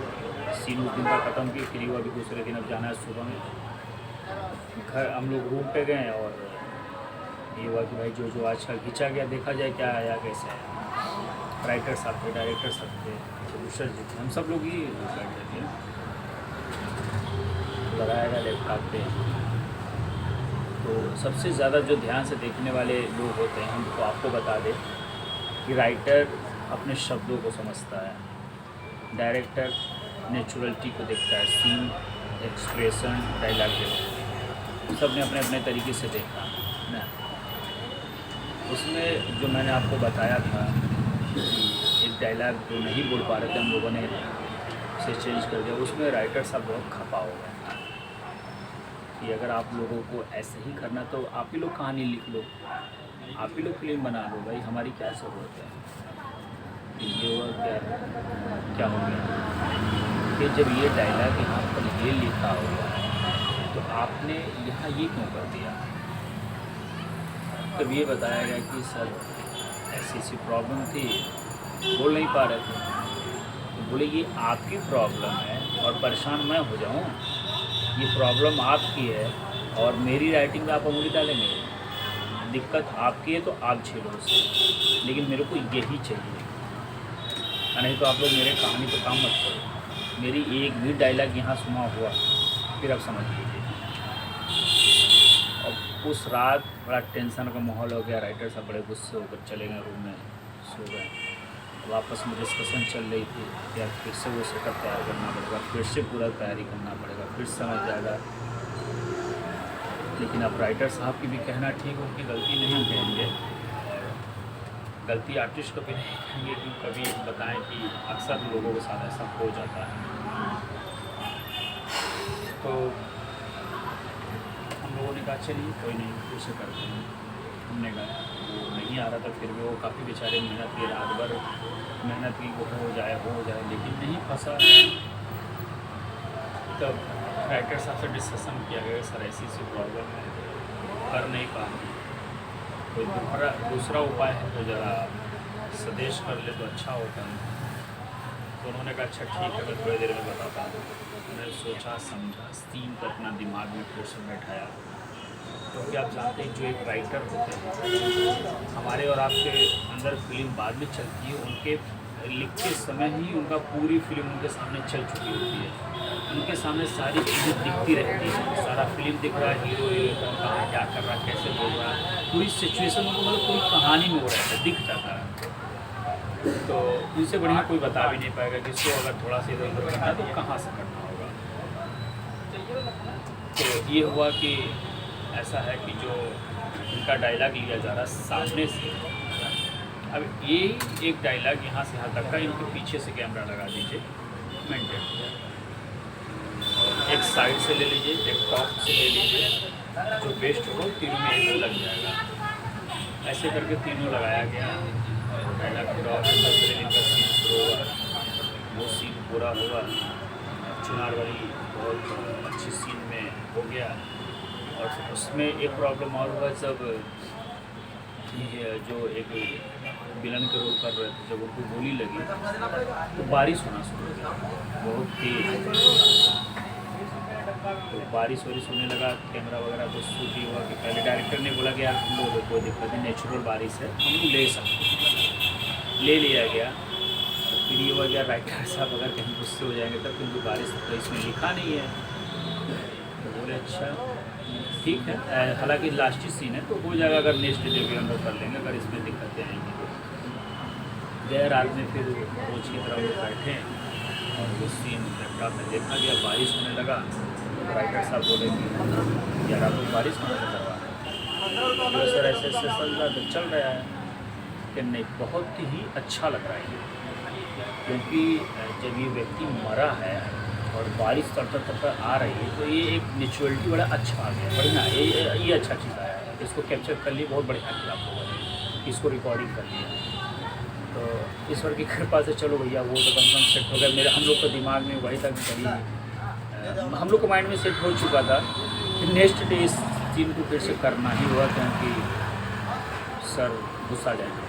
सीन उस दिन का ख़त्म किए। फिर हुआ कि दूसरे दिन अब जाना है सुबह में घर। हम लोग रूम पे गए और ये हुआ कि भाई जो जो आजकल खींचा गया देखा जाए क्या आया कैसे आया। राइटर साहब थे, डायरेक्टर साहब थे, प्रोड्यूसर जी थे, हम सब लोग ही बैठ जाते लगाया गया लैपटॉप पे। तो सबसे ज़्यादा जो ध्यान से देखने वाले लोग होते हैं, हम तो आपको बता दें कि राइटर अपने शब्दों को समझता है, डायरेक्टर नेचुरलिटी को देखता है, सीन, एक्सप्रेशन, डायलॉग देखता है। सब ने अपने अपने तरीके से देखा ना। उसमें जो मैंने आपको बताया था कि एक डायलॉग जो नहीं बोल पा रहे थे, हम लोगों ने उसे चेंज कर दिया। उसमें राइटर साहब बहुत खपा हो गए कि अगर आप लोगों को ऐसे ही करना तो आप ही लोग कहानी लिख लो, आप ही लोग फिल्म बना लो, भाई हमारी क्या ज़रूरत है। ये हुआ क्या हो गया कि जब ये डायलॉग यहाँ पर ये लिखा हुआ है तो आपने यहाँ ये क्यों कर दिया। तब ये बताया गया कि सर ऐसी ऐसी प्रॉब्लम थी, बोल नहीं पा रहे थे। तो बोले ये आपकी प्रॉब्लम है और परेशान मैं हो जाऊँ, ये प्रॉब्लम आपकी है और मेरी राइटिंग में आप उंगली डालेंगे। दिक्कत आपकी है तो आप झेलो उसे, लेकिन मेरे को यही चाहिए। नहीं तो आप लोग मेरे कहानी पर काम मत करो। मेरी एक भी डायलॉग यहाँ सुना हुआ फिर आप समझ लीजिए। और उस रात बड़ा टेंशन का माहौल हो गया। राइटर साहब बड़े गुस्से होकर चले गए रूम में, सो गए। वापस में डिस्कशन चल रही थी कि यार फिर से वो सेटअप तैयार करना पड़ेगा, फिर से पूरा तैयारी करना पड़ेगा, फिर समझ जाएगा। लेकिन अब राइटर साहब की भी कहना ठीक, उनकी गलती नहीं हम कहेंगे और गलती आर्टिस्ट को भी नहीं कहेंगे, क्योंकि कभी बताएं कि अक्सर लोगों के साथ ऐसा हो जाता है। तो हम लोगों ने कहा चलिए कोई नहीं, फिर से करते हैं। हमने कहा वो नहीं आ रहा था, फिर भी वो काफ़ी बेचारे मेहनत की, रात भर मेहनत की, वो हो जाए, लेकिन नहीं फंसा। तब राइटर साहब से डिस्कशन किया गया, सर ऐसी सी प्रॉब्लम है, कर नहीं पा रहे, कोई दूसरा उपाय है तो ज़रा सजेश कर ले तो अच्छा होता है। तो उन्होंने कहा अच्छा ठीक है, मैं थोड़ी देर में बताता हूँ। मैंने सोचा समझा, सीन को अपना दिमाग में फिर से बैठाया। क्योंकि आप जानते हैं जो एक राइटर होते हैं, हमारे और आपके अंदर फिल्म बाद में चलती है, उनके लिखते समय ही उनका पूरी फिल्म उनके सामने चल चुकी होती है। उनके सामने सारी चीज़ें दिखती रहती हैं, सारा फिल्म दिख रहा है, हीरो हीरोइन कौन कहाँ क्या कर रहा है, कैसे बोल रहा है, पूरी सिचुएशन उनको मतलब पूरी कहानी में हो रहा है, दिख जाता है। तो उनसे बढ़िया कोई बता भी नहीं पाएगा कि इसको अगर थोड़ा सा इधर उधर करना है तो कहाँ से करना होगा। तो ये हुआ कि ऐसा है कि जो इनका डायलॉग लिया जा रहा है सामने से, अब ये एक डायलॉग यहाँ से यहाँ तक का, इनके पीछे से कैमरा लगा दीजिए, मेंटेन, एक साइड से ले लीजिए, एक टॉप से ले लीजिए, जो बेस्ट हो तीनों में एक लग जाएगा। ऐसे करके तीनों लगाया गया, डायलॉग पूरा इनका सीन शुरू हुआ, वो सीन पूरा हुआ। चुनार वाली बहुत अच्छी सीन में हो गया। और उसमें एक प्रॉब्लम और हुआ, जब ये जो एक विलन के रोल कर रहे थे, जब उनको गोली लगी तो बारिश होना शुरू हो गया, बहुत तेज। तो बारिश वारिश होने लगा, कैमरा वगैरह तो शूट ही हुआ कि पहले डायरेक्टर ने बोला कि यार लो लो कोई दिक्कत नहीं, नेचुरल बारिश है, हम लोग ले सकते, ले लिया गया। तो फिर ये हुआ गया राइटर साहब अगर कहीं गुस्से हो जाएंगे तब, क्योंकि बारिश तो इसमें लिखा नहीं है। तो बोले अच्छा ठीक है, हालांकि लास्ट ही सीन है तो हो जाएगा, अगर नेक्स्ट डे भी हम लोग कर लेंगे, अगर इसमें दिक्कतें आएंगी तो। गए रात में फिर कोच की तरफ वो बैठे और वो सीन लैपटॉप में देखा गया, बारिश होने लगा। तो राइटर साहब बोले कि यार आप लोग बारिश कहाँ से करवा रहे हैं, सर ऐसे ऐसे चल रहा है कि नहीं, बहुत ही अच्छा लग रहा है क्योंकि जब ये व्यक्ति मरा है और बारिश तड़ता आ रही है तो ये एक नेचुरलिटी बड़ा अच्छा आ गया, बढ़िया, ये अच्छा चीज़ आया है, इसको कैप्चर कर लिए, बहुत बढ़िया किया आप लोगों ने, इसको रिकॉर्डिंग कर लिया। तो ईश्वर की कृपा से चलो भैया वो तो कंफर्म सेट हो गया। मेरे हम लोग के दिमाग में वही तक करी, हम लोग को माइंड में सेट हो चुका था कि नेक्स्ट डे इस सीन को फिर से करना ही हुआ, क्योंकि सर गुस्सा जाएगा।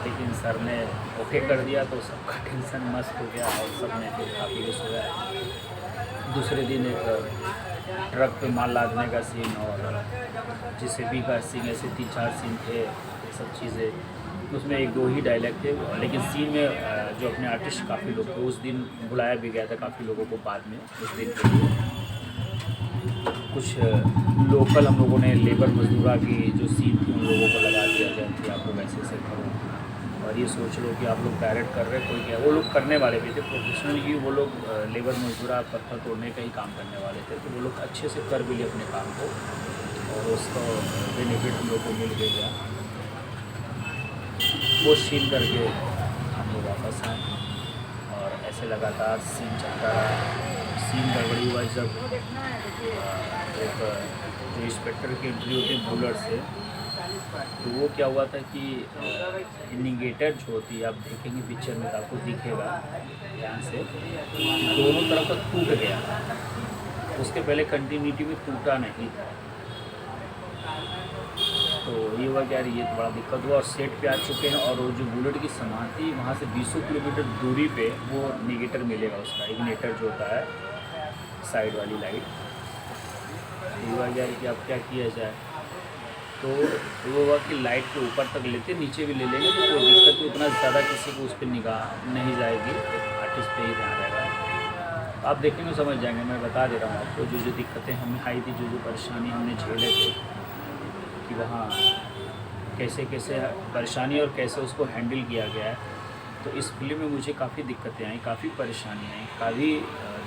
लेकिन सर ने ओके कर दिया तो सबका टेंशन मस्त हो गया और सब ने फिर काफ़ी खुश हो गया। दूसरे दिन एक ट्रक पे माल लादने का सीन और जेसीबी का सीन, ऐसे 3-4 सीन थे, ये सब चीज़ें। उसमें 1-2 ही डायलॉग थे, लेकिन सीन में जो अपने आर्टिस्ट काफ़ी लोग थे, उस दिन बुलाया भी गया था काफ़ी लोगों को बाद में उस दिन के लिए। कुछ लोकल हम लोगों ने लेबर मजदूरा की जो सीन थी उन लोगों को लगा दिया जाए कि आप लोग ऐसे ऐसे करो, और ये सोच लो कि आप लोग डायरेक्ट कर रहे हैं, कोई क्या, वो लोग करने वाले भी थे प्रोफेशनल ही, वो लोग लेबर मजदूरा पत्थर तोड़ने का ही काम करने वाले थे, तो वो लोग अच्छे से कर भी लिए अपने काम को और उसका बेनिफिट हम लोग को मिल गया। वो सीन करके हम लोग वापस आए और ऐसे लगातार सीन चलता रहा। सीन गड़बड़ी हुआ जब एक जो इंस्पेक्टर की एंट्री होती है बुलेट से, तो वो क्या हुआ था कि इंडिकेटर जो होती है, आप देखेंगे पिक्चर में तो आपको दिखेगा ध्यान से, दोनों तरफ का टूट गया, उसके पहले कंटिन्यूटी में टूटा नहीं था। तो ये हुआ कि यार ये तो बड़ा दिक्कत हुआ और सेट पे आ चुके हैं, और वो जो बुलेट की सामान थी वहाँ से 200 किलोमीटर दूरी पे वो इंडिकेटर मिलेगा, उसका इग्निटर जो होता है साइड वाली लाइट। ये हुआ यार कि अब क्या किया जाए, तो वो हुआ कि लाइट के ऊपर तक लेते, नीचे भी ले लेंगे तो कोई दिक्कत नहीं, उतना ज़्यादा किसी को उस पर निगाह नहीं जाएगी, आर्टिस्ट पे ही ध्यान रहेगा। आप देखेंगे समझ जाएंगे, मैं बता दे रहा हूँ आपको जो जो दिक्कतें हमें आई थी, जो जो परेशानी हमने झेले थे कि वहाँ कैसे कैसे परेशानी और कैसे उसको हैंडल किया गया है। तो इस फिल्म में मुझे काफ़ी दिक्कतें आई, काफ़ी परेशानी आई, काफ़ी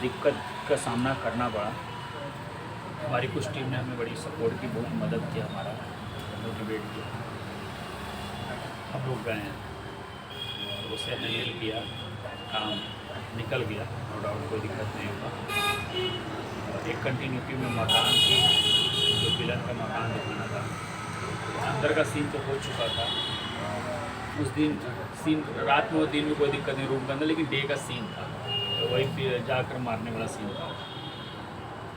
दिक्कत का सामना करना पड़ा। हमारी कुछ टीम ने हमें बड़ी सपोर्ट की, बहुत मदद की, हमारा मोटिवेट किया। हम लोग गए हैं और उसे हैंडल किया, काम निकल गया, नो डाउट कोई दिक्कत नहीं होगा। और एक कंटिन्यूटी में मकान थी, जो विलन का मकान दिखाना था, अंदर का सीन तो हो चुका था उस दिन। सीन रात में, वो दिन में कोई दिक्कत नहीं रूम के अंदर, लेकिन डे का सीन था, तो वही जाकर मारने वाला सीन था।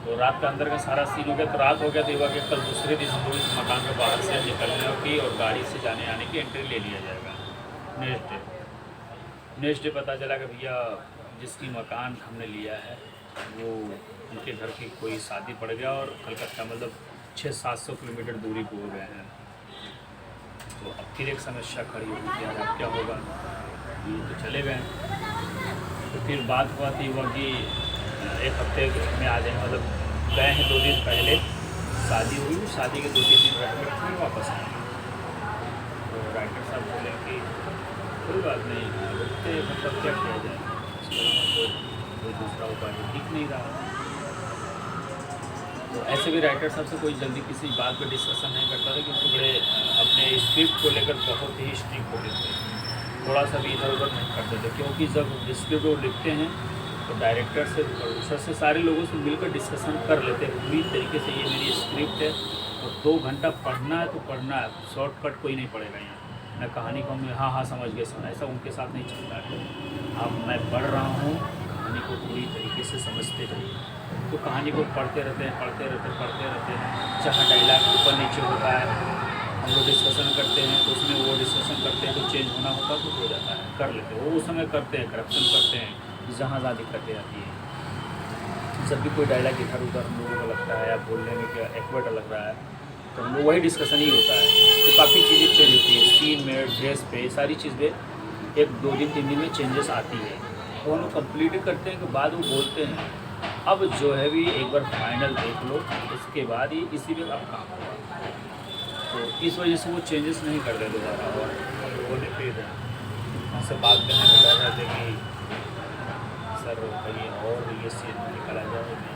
तो रात का अंदर का सारा सीन हो गया, तो रात हो गया, तो कि कल दूसरे दिन हम लोग इस मकान के बाहर से निकलने की और गाड़ी से जाने आने की एंट्री ले लिया जाएगा। नेक्स्ट डे पता चला कि भैया जिसकी मकान हमने लिया है वो उनके घर की कोई शादी पड़ गया और कलकत्ता मतलब 600-700 किलोमीटर दूरी पे हो गए हैं। तो अब फिर एक समस्या खड़ी हुई कि यार अब क्या होगा, ये तो चले गए। तो फिर बात हुआ थी वो कि एक हफ्ते में आ जाएंगे, मतलब गए हैं 2 दिन पहले, शादी हुई, शादी के 2-3 दिन रह कर फिर वापस आए। तो राइटर साहब बोले कि कोई बात नहीं, रुकते, मतलब क्या किया जाए, कोई दूसरा उपाय दिख नहीं रहा। तो ऐसे भी राइटर साहब से कोई जल्दी किसी बात पर डिस्कशन नहीं करता था, क्योंकि बड़े अपने स्क्रिप्ट को लेकर बहुत ही स्ट्रिक्ट होते थे, थोड़ा सा भी इधर उधर नहीं करते थे। क्योंकि जब स्क्रिप्ट वो लिखते हैं तो डायरेक्टर से, प्रोड्यूसर से, सारे लोगों से मिलकर डिस्कशन कर लेते हैं पूरी तरीके से, ये मेरी स्क्रिप्ट है और 2 घंटा पढ़ना है तो पढ़ना है, शॉर्टकट कोई नहीं पड़ेगा यहाँ। मैं कहानी को मैं हाँ समझ गया, ऐसा उनके साथ नहीं चलता है। अब मैं पढ़ रहा हूँ, कहानी को पूरी तरीके से समझते रहिए। तो कहानी को पढ़ते रहते हैं, जहाँ डायलॉग ऊपर नीचे होता है हम लोग डिस्कशन करते हैं, तो उसमें वो डिस्कशन करते हैं, तो चेंज होना होता तो हो जाता है, कर लेते हैं, वो उस समय करते हैं, करप्शन करते हैं, जहाँ ज़्यादा दिक्कतें आती हैं। जब भी कोई डायलॉग इधर उधर हम लोगों को लगता है या बोलने में क्या एक्वर्ड लग रहा है, तो हम लोग वही डिस्कशन ही होता है। तो काफ़ी चीज़ें चेंज होती है, सीन में, ड्रेस पे, सारी चीज़ पे 1-2 दिन 3 दिन में चेंजेस आती है। तो हम लोग कम्प्लीट करते हैं कि बाद वो बोलते हैं अब जो है भी एक बार फाइनल देख लो, इसके बाद ही इसी में अब काम होगा। तो इस वजह से वो चेंजेस नहीं कर रहे दोबारा। और हम लोगों ने फिर उनसे बात करने में कह रहे थे कि सर कहीं और ये सीन निकाला जाए नहीं,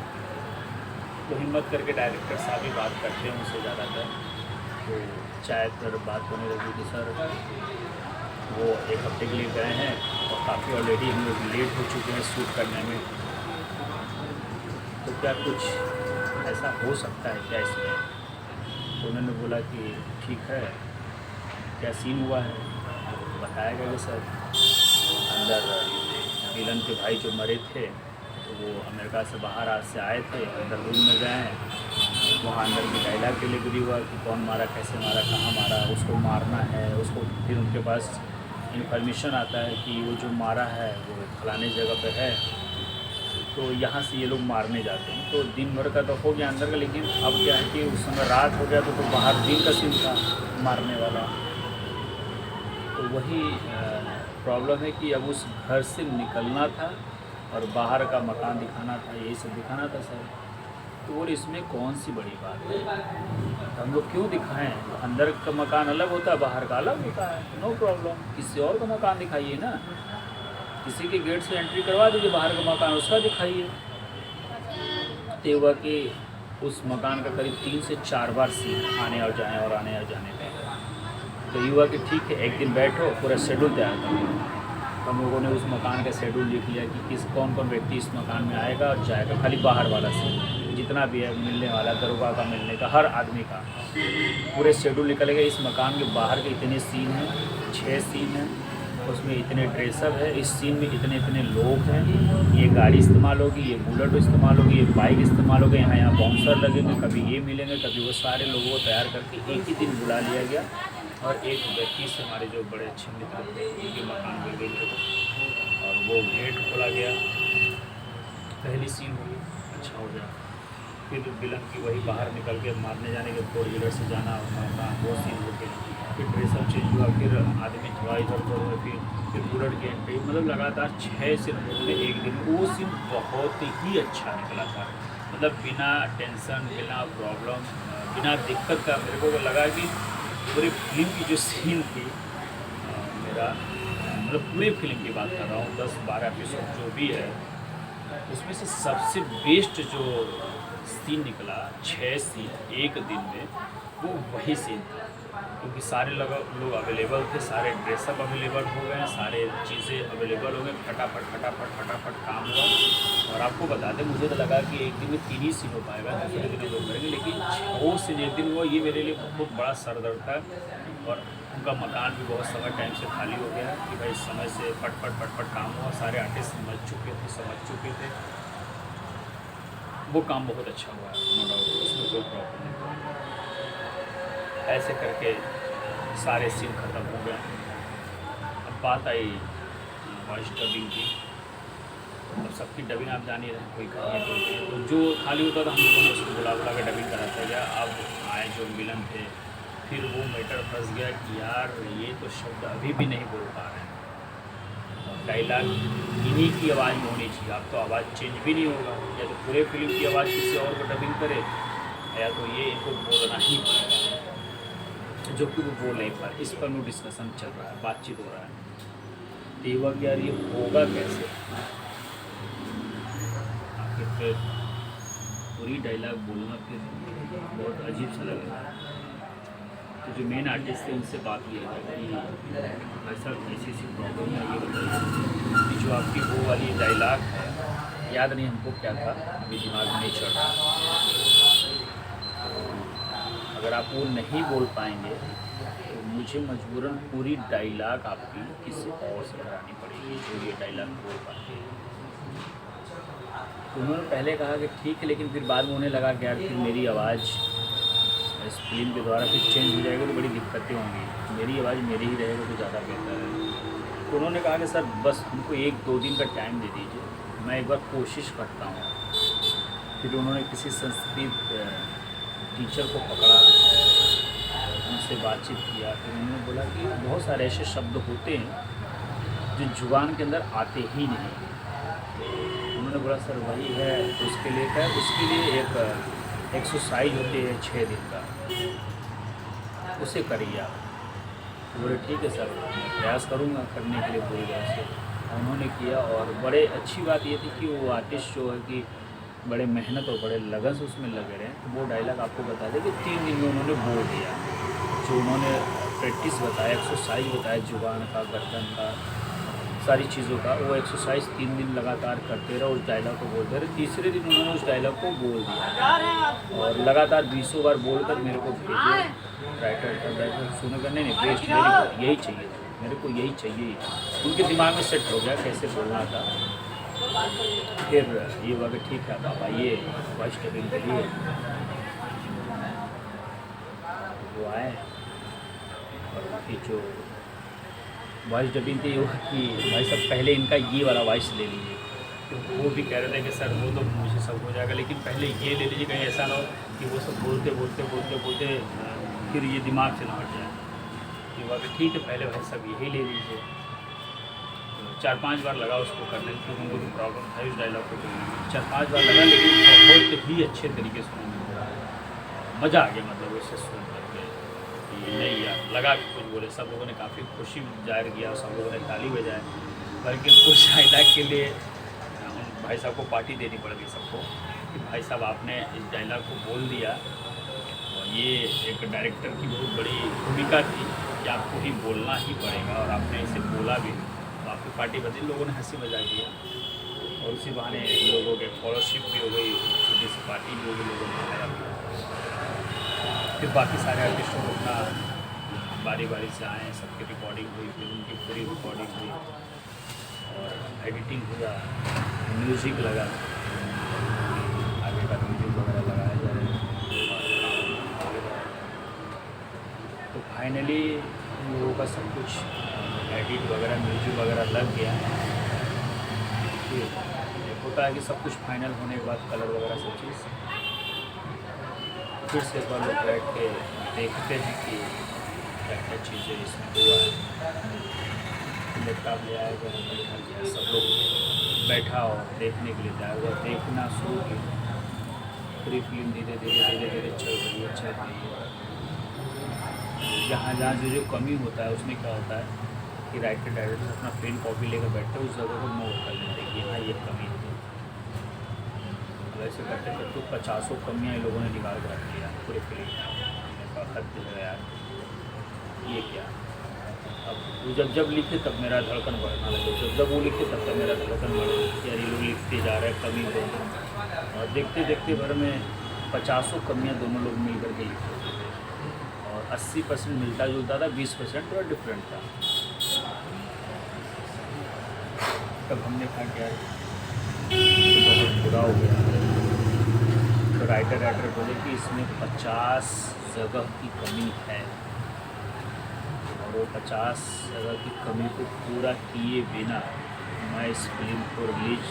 तो हिम्मत करके डायरेक्टर साहब ही बात करते हैं उनसे ज़्यादातर। तो चाय पर बात होने लगी कि सर वो 1 हफ्ते के लिए गए हैं और काफ़ी ऑलरेडी हम लोग लेट हो चुके हैं शूट करने में, तो क्या कुछ ऐसा हो सकता है क्या इसमें। तो उन्होंने बोला कि ठीक है, क्या सीन हुआ है, तो बताया गया कि सर अंदर विलन के भाई जो मरे थे, तो वो अमेरिका से बाहर आज से आए थे, अंदर रूम में गए हैं, वहाँ अंदर की डायलॉग डिलीवरी हुआ कि कौन मारा, कैसे मारा, कहाँ मारा, उसको मारना है, उसको फिर उनके पास इन्फॉर्मेशन आता है कि वो जो मारा है वो फलाने जगह पे है, तो यहाँ से ये लोग मारने जाते हैं। तो दिन भर का तो हो गया अंदर का, लेकिन अब क्या है कि उस समय रात हो गया तो बाहर दिन का सीन था मारने वाला। तो वही प्रॉब्लम है कि अब उस घर से निकलना था और बाहर का मकान दिखाना था, यही सब दिखाना था सर। तो और इसमें कौन सी बड़ी बात है, तो हम लोग क्यों दिखाएं? अंदर का मकान अलग होता है, बाहर का अलग होता है, नो प्रॉब्लम, किसी और का मकान दिखाइए ना, किसी के गेट से एंट्री करवा दीजिए, बाहर का मकान उसका दिखाइए। तो हुआ कि उस मकान का करीब 3 से 4 बार सीन आने और जाने और आने और जाने में। तो ये हुआ कि ठीक है, एक दिन बैठो, पूरा शेड्यूल तैयार करो। हम लोगों ने उस मकान का शेड्यूल लिख लिया कि कौन कौन व्यक्ति इस मकान में आएगा और जाएगा, खाली बाहर वाला से जितना भी है मिलने वाला, दरोगा का मिलने का, हर आदमी का पूरे शेड्यूल निकलेगा। इस मकान के बाहर के इतने सीन हैं, 6 सीन हैं, उसमें इतने ड्रेसअप है, इस सीन में इतने इतने लोग हैं, ये गाड़ी इस्तेमाल होगी, ये बुलेट इस्तेमाल होगी, ये बाइक इस्तेमाल होगी, यहाँ बाउंसर लगेंगे, कभी ये मिलेंगे, कभी वो, सारे लोगों को तैयार करके एक ही दिन बुला लिया गया। और एक व्यक्ति से, हमारे जो बड़े अच्छे मित्र थे, उनके मकान मिल गए थे और वो गेट खोला गया। पहली सीन हुई, अच्छा हो गया। फिर विलन की वही बाहर निकल के मारने जाने के, 4 व्हीलर से जाना और मारना, वो सीन हो गया। फिर ड्रेसअप चेंज हुआ, फिर आदमी थोड़ा इधर उधर हुआ, फिर बुलेट की एंट्री, मतलब लगातार 6 सीन हमने एक दिन। वो सीन बहुत ही अच्छा निकला था, मतलब बिना टेंशन, बिना प्रॉब्लम, बिना दिक्कत का। मेरे को लगा कि पूरी फिल्म की जो सीन थी, मेरा मतलब पूरी फिल्म की बात कर रहा हूँ, 10-12 एपिसोड जो भी है, उसमें से सबसे बेस्ट जो सीन निकला, 6 सीन एक दिन में, वो वही सीन था। क्योंकि सारे लोग अवेलेबल थे, सारे ड्रेसअप अवेलेबल हो गए, सारे चीज़ें अवेलेबल हो गए, फटाफट फटाफट फटाफट काम हुआ। और आपको बता दें, मुझे तो लगा कि एक दिन में 3 ही सीन हो पाएगा, दूसरे दिन लोग करेंगे, लेकिन 6 सीन एक दिन हुआ। ये मेरे लिए बहुत बड़ा सर दर्द था। और उनका मकान भी बहुत समय टाइम से खाली हो गया कि भाई समय से फटफट काम हुआ, सारे आर्टिस्ट समझ चुके थे। वो काम बहुत अच्छा हुआ है, नो डाउट, उसमें कोई प्रॉब्लम नहीं। ऐसे करके सारे सीन ख़त्म हो गए। अब बात आई वॉइस डबिंग की। अब सबकी डबिंग आप जान ही रहे, कोई कहीं तो जो खाली होता था हम लोगों ने उसको बुला के डबिंग कराता गया। अब आए जो विलन थे, फिर वो मैटर फंस गया कि यार ये तो शब्द अभी भी नहीं बोल पा रहे हैं, डायलॉग इन्हीं की आवाज़ में होनी चाहिए। अब तो आवाज़ चेंज भी नहीं होगा, या तो पूरे फिल्म की आवाज़ किसी और को डबिंग करे, या तो ये इनको बोलना ही पड़ेगा, जो कि वो बोल नहीं पा रहे। इस पर में डिस्कशन चल रहा है, बातचीत हो रहा है। तेवा कि यार ये होगा कैसे, आखिर फिर पूरी डायलॉग बोलना फिर बहुत अजीब सा लगेगा। तो जो मेन आर्टिस्ट थे उनसे बात की कि ऐसा ऐसी प्रॉब्लम है, ये बताइए कि जो आपकी वो वाली डायलॉग है, याद नहीं हमको क्या था, अभी दिमाग में नहीं चल रहा। अगर आप वो नहीं बोल पाएंगे तो मुझे मजबूरन पूरी डायलॉग आपकी किसी और से करानी पड़ेगी जो ये डायलॉग बोल पाते हैं। तो उन्होंने पहले कहा कि ठीक है, लेकिन फिर बाद में उन्हें लगा कि यार फिर मेरी आवाज़ इस फिल्म के द्वारा फिर चेंज हो जाएगी तो बड़ी दिक्कतें होंगी, मेरी आवाज़ मेरी ही रहेगा तो ज़्यादा बेहतर है। तो उन्होंने कहा कि सर बस हमको 1-2 दिन का टाइम दे दीजिए, मैं एक बार कोशिश करता हूँ। फिर उन्होंने किसी संस्कृत टीचर को पकड़ा, उनसे बातचीत किया। फिर उन्होंने बोला कि बहुत सारे ऐसे शब्द होते हैं जो जुबान के अंदर आते ही नहीं। उन्होंने बोला सर वही है, तो उसके लिए क्या, उसके लिए एक एक्सरसाइज होती है 6 दिन का, उसे करिए आप। तो बोले ठीक है सर, मैं प्रयास करूँगा करने के लिए पूरी तरह से। उन्होंने किया और बड़े अच्छी बात ये थी कि वो आर्टिस्ट जो है कि बड़े मेहनत और बड़े लगन से उसमें लगे रहे। तो वो डायलॉग आपको बता दें कि 3 दिन में उन्होंने बोल दिया। जो उन्होंने प्रैक्टिस बताया, एक्सरसाइज बताया, जुबान का, गर्दन का, सारी चीज़ों का, वो एक्सरसाइज 3 दिन लगातार करते रहे, उस डायलॉग को बोलते रहे। तीसरे दिन उन्होंने उस डायलॉग को बोल दिया और लगातार 20 बार बोलकर मेरे को भेजे। राइटर सुने करने नहीं, बेस्ट, यही चाहिए, मेरे को यही चाहिए। उनके दिमाग में सेट हो गया कैसे बोलना था। फिर ये हुआ कि ठीक है आप आइए वॉइस डबिंग के लिए। वो आए और उनकी जो वॉइस डबिंग थी वो कि भाई साहब पहले इनका ये वाला वॉइस ले लीजिए। तो वो भी कह रहे थे कि सर वो तो मुझे सब हो जाएगा, लेकिन पहले ये ले लीजिए, कहीं ऐसा ना हो कि वो सब बोलते बोलते बोलते बोलते फिर ये दिमाग से ना हट जाए। ये बात ठीक है, पहले भाई सब यही ले लीजिए। तो 4-5 बार लगा उसको करने में, क्योंकि उनको भी प्रॉब्लम था इस डायलॉग को बोलने में। 4-5 बार लगा, लेकिन बहुत ही अच्छे तरीके से उन्होंने मज़ा आ गया, मतलब उससे सुन करके कि नहीं यार लगा कि कुछ बोले। सब लोगों ने काफ़ी खुशी जाहिर किया, सब लोगों ने ताली बजाए, बल्कि कुछ डायलॉग के लिए भाई साहब को पार्टी देनी पड़ गई सबको कि भाई साहब आपने इस डायलॉग को बोल दिया, और ये एक डायरेक्टर की बहुत बड़ी भूमिका थी कि आपको ही बोलना ही पड़ेगा, और आपने इसे बोला भी, तो आपकी पार्टी बदली। लोगों ने हंसी मजाक किया, और उसी बहाने लोगों के फॉलोशिप भी हो गई, छोटी सी पार्टी भी हो गई, लोगों ने खाया भी। फिर बाकी सारे आर्टिस्टों को अपना बारी बारी से आए, सबकी रिकॉर्डिंग हुई, फिर उनकी पूरी रिकॉर्डिंग हुई और एडिटिंग हुआ, म्यूज़िक लगा, आगे का म्यूज़िक वगैरह लगाया जाए और आगे बढ़ा। तो फाइनली उन लोगों का सब कुछ एडिट वगैरह म्यूज़िक वगैरह लग गया। फिर होता है कि सब कुछ फाइनल होने के बाद कलर वगैरह सब चीज़ फिर से पर लोग बैठ के देखते हैं कि क्या क्या चीज़ें इसमें हुआ है। लैपटॉप ले आया गया, बैठा गया, सब लोग बैठा और देखने के लिए जाया हुआ, देखना शुरू किया। पूरी फिल्म धीरे धीरे धीरे धीरे चल रही है। जहाँ जहाँ जो जो कमी होता है उसमें क्या होता है कि डायरेक्टर अपना पेन कॉपी लेकर बैठते हैं, उस जगह को नोट कर लेते हैं कि हाँ ये कमी है। वैसे करते करते 50 कमियाँ लोगों ने निकाल कर रख लिया पूरे फिल्म का। हद है यार, ये क्या। अब वो जब लिखे तब मेरा धड़कन बढ़ना लगे, जब वो लिखे तब मेरा धड़कन बढ़े यार, ये लोग लिखते जा रहे हैं कमी को, और देखते देखते भर में 50 कमियाँ दोनों लोग मिल कर के लिखते थे, और 80% मिलता जुलता था, 20% थोड़ा डिफरेंट था। तब हमने कहा कि यार तो बहुत बुरा हो गया। तो राइटर बोले कि इसमें 50 जगह की कमी है, और वो 50 जगह की कमी को पूरा किए बिना मैं इस फिल्म को रिलीज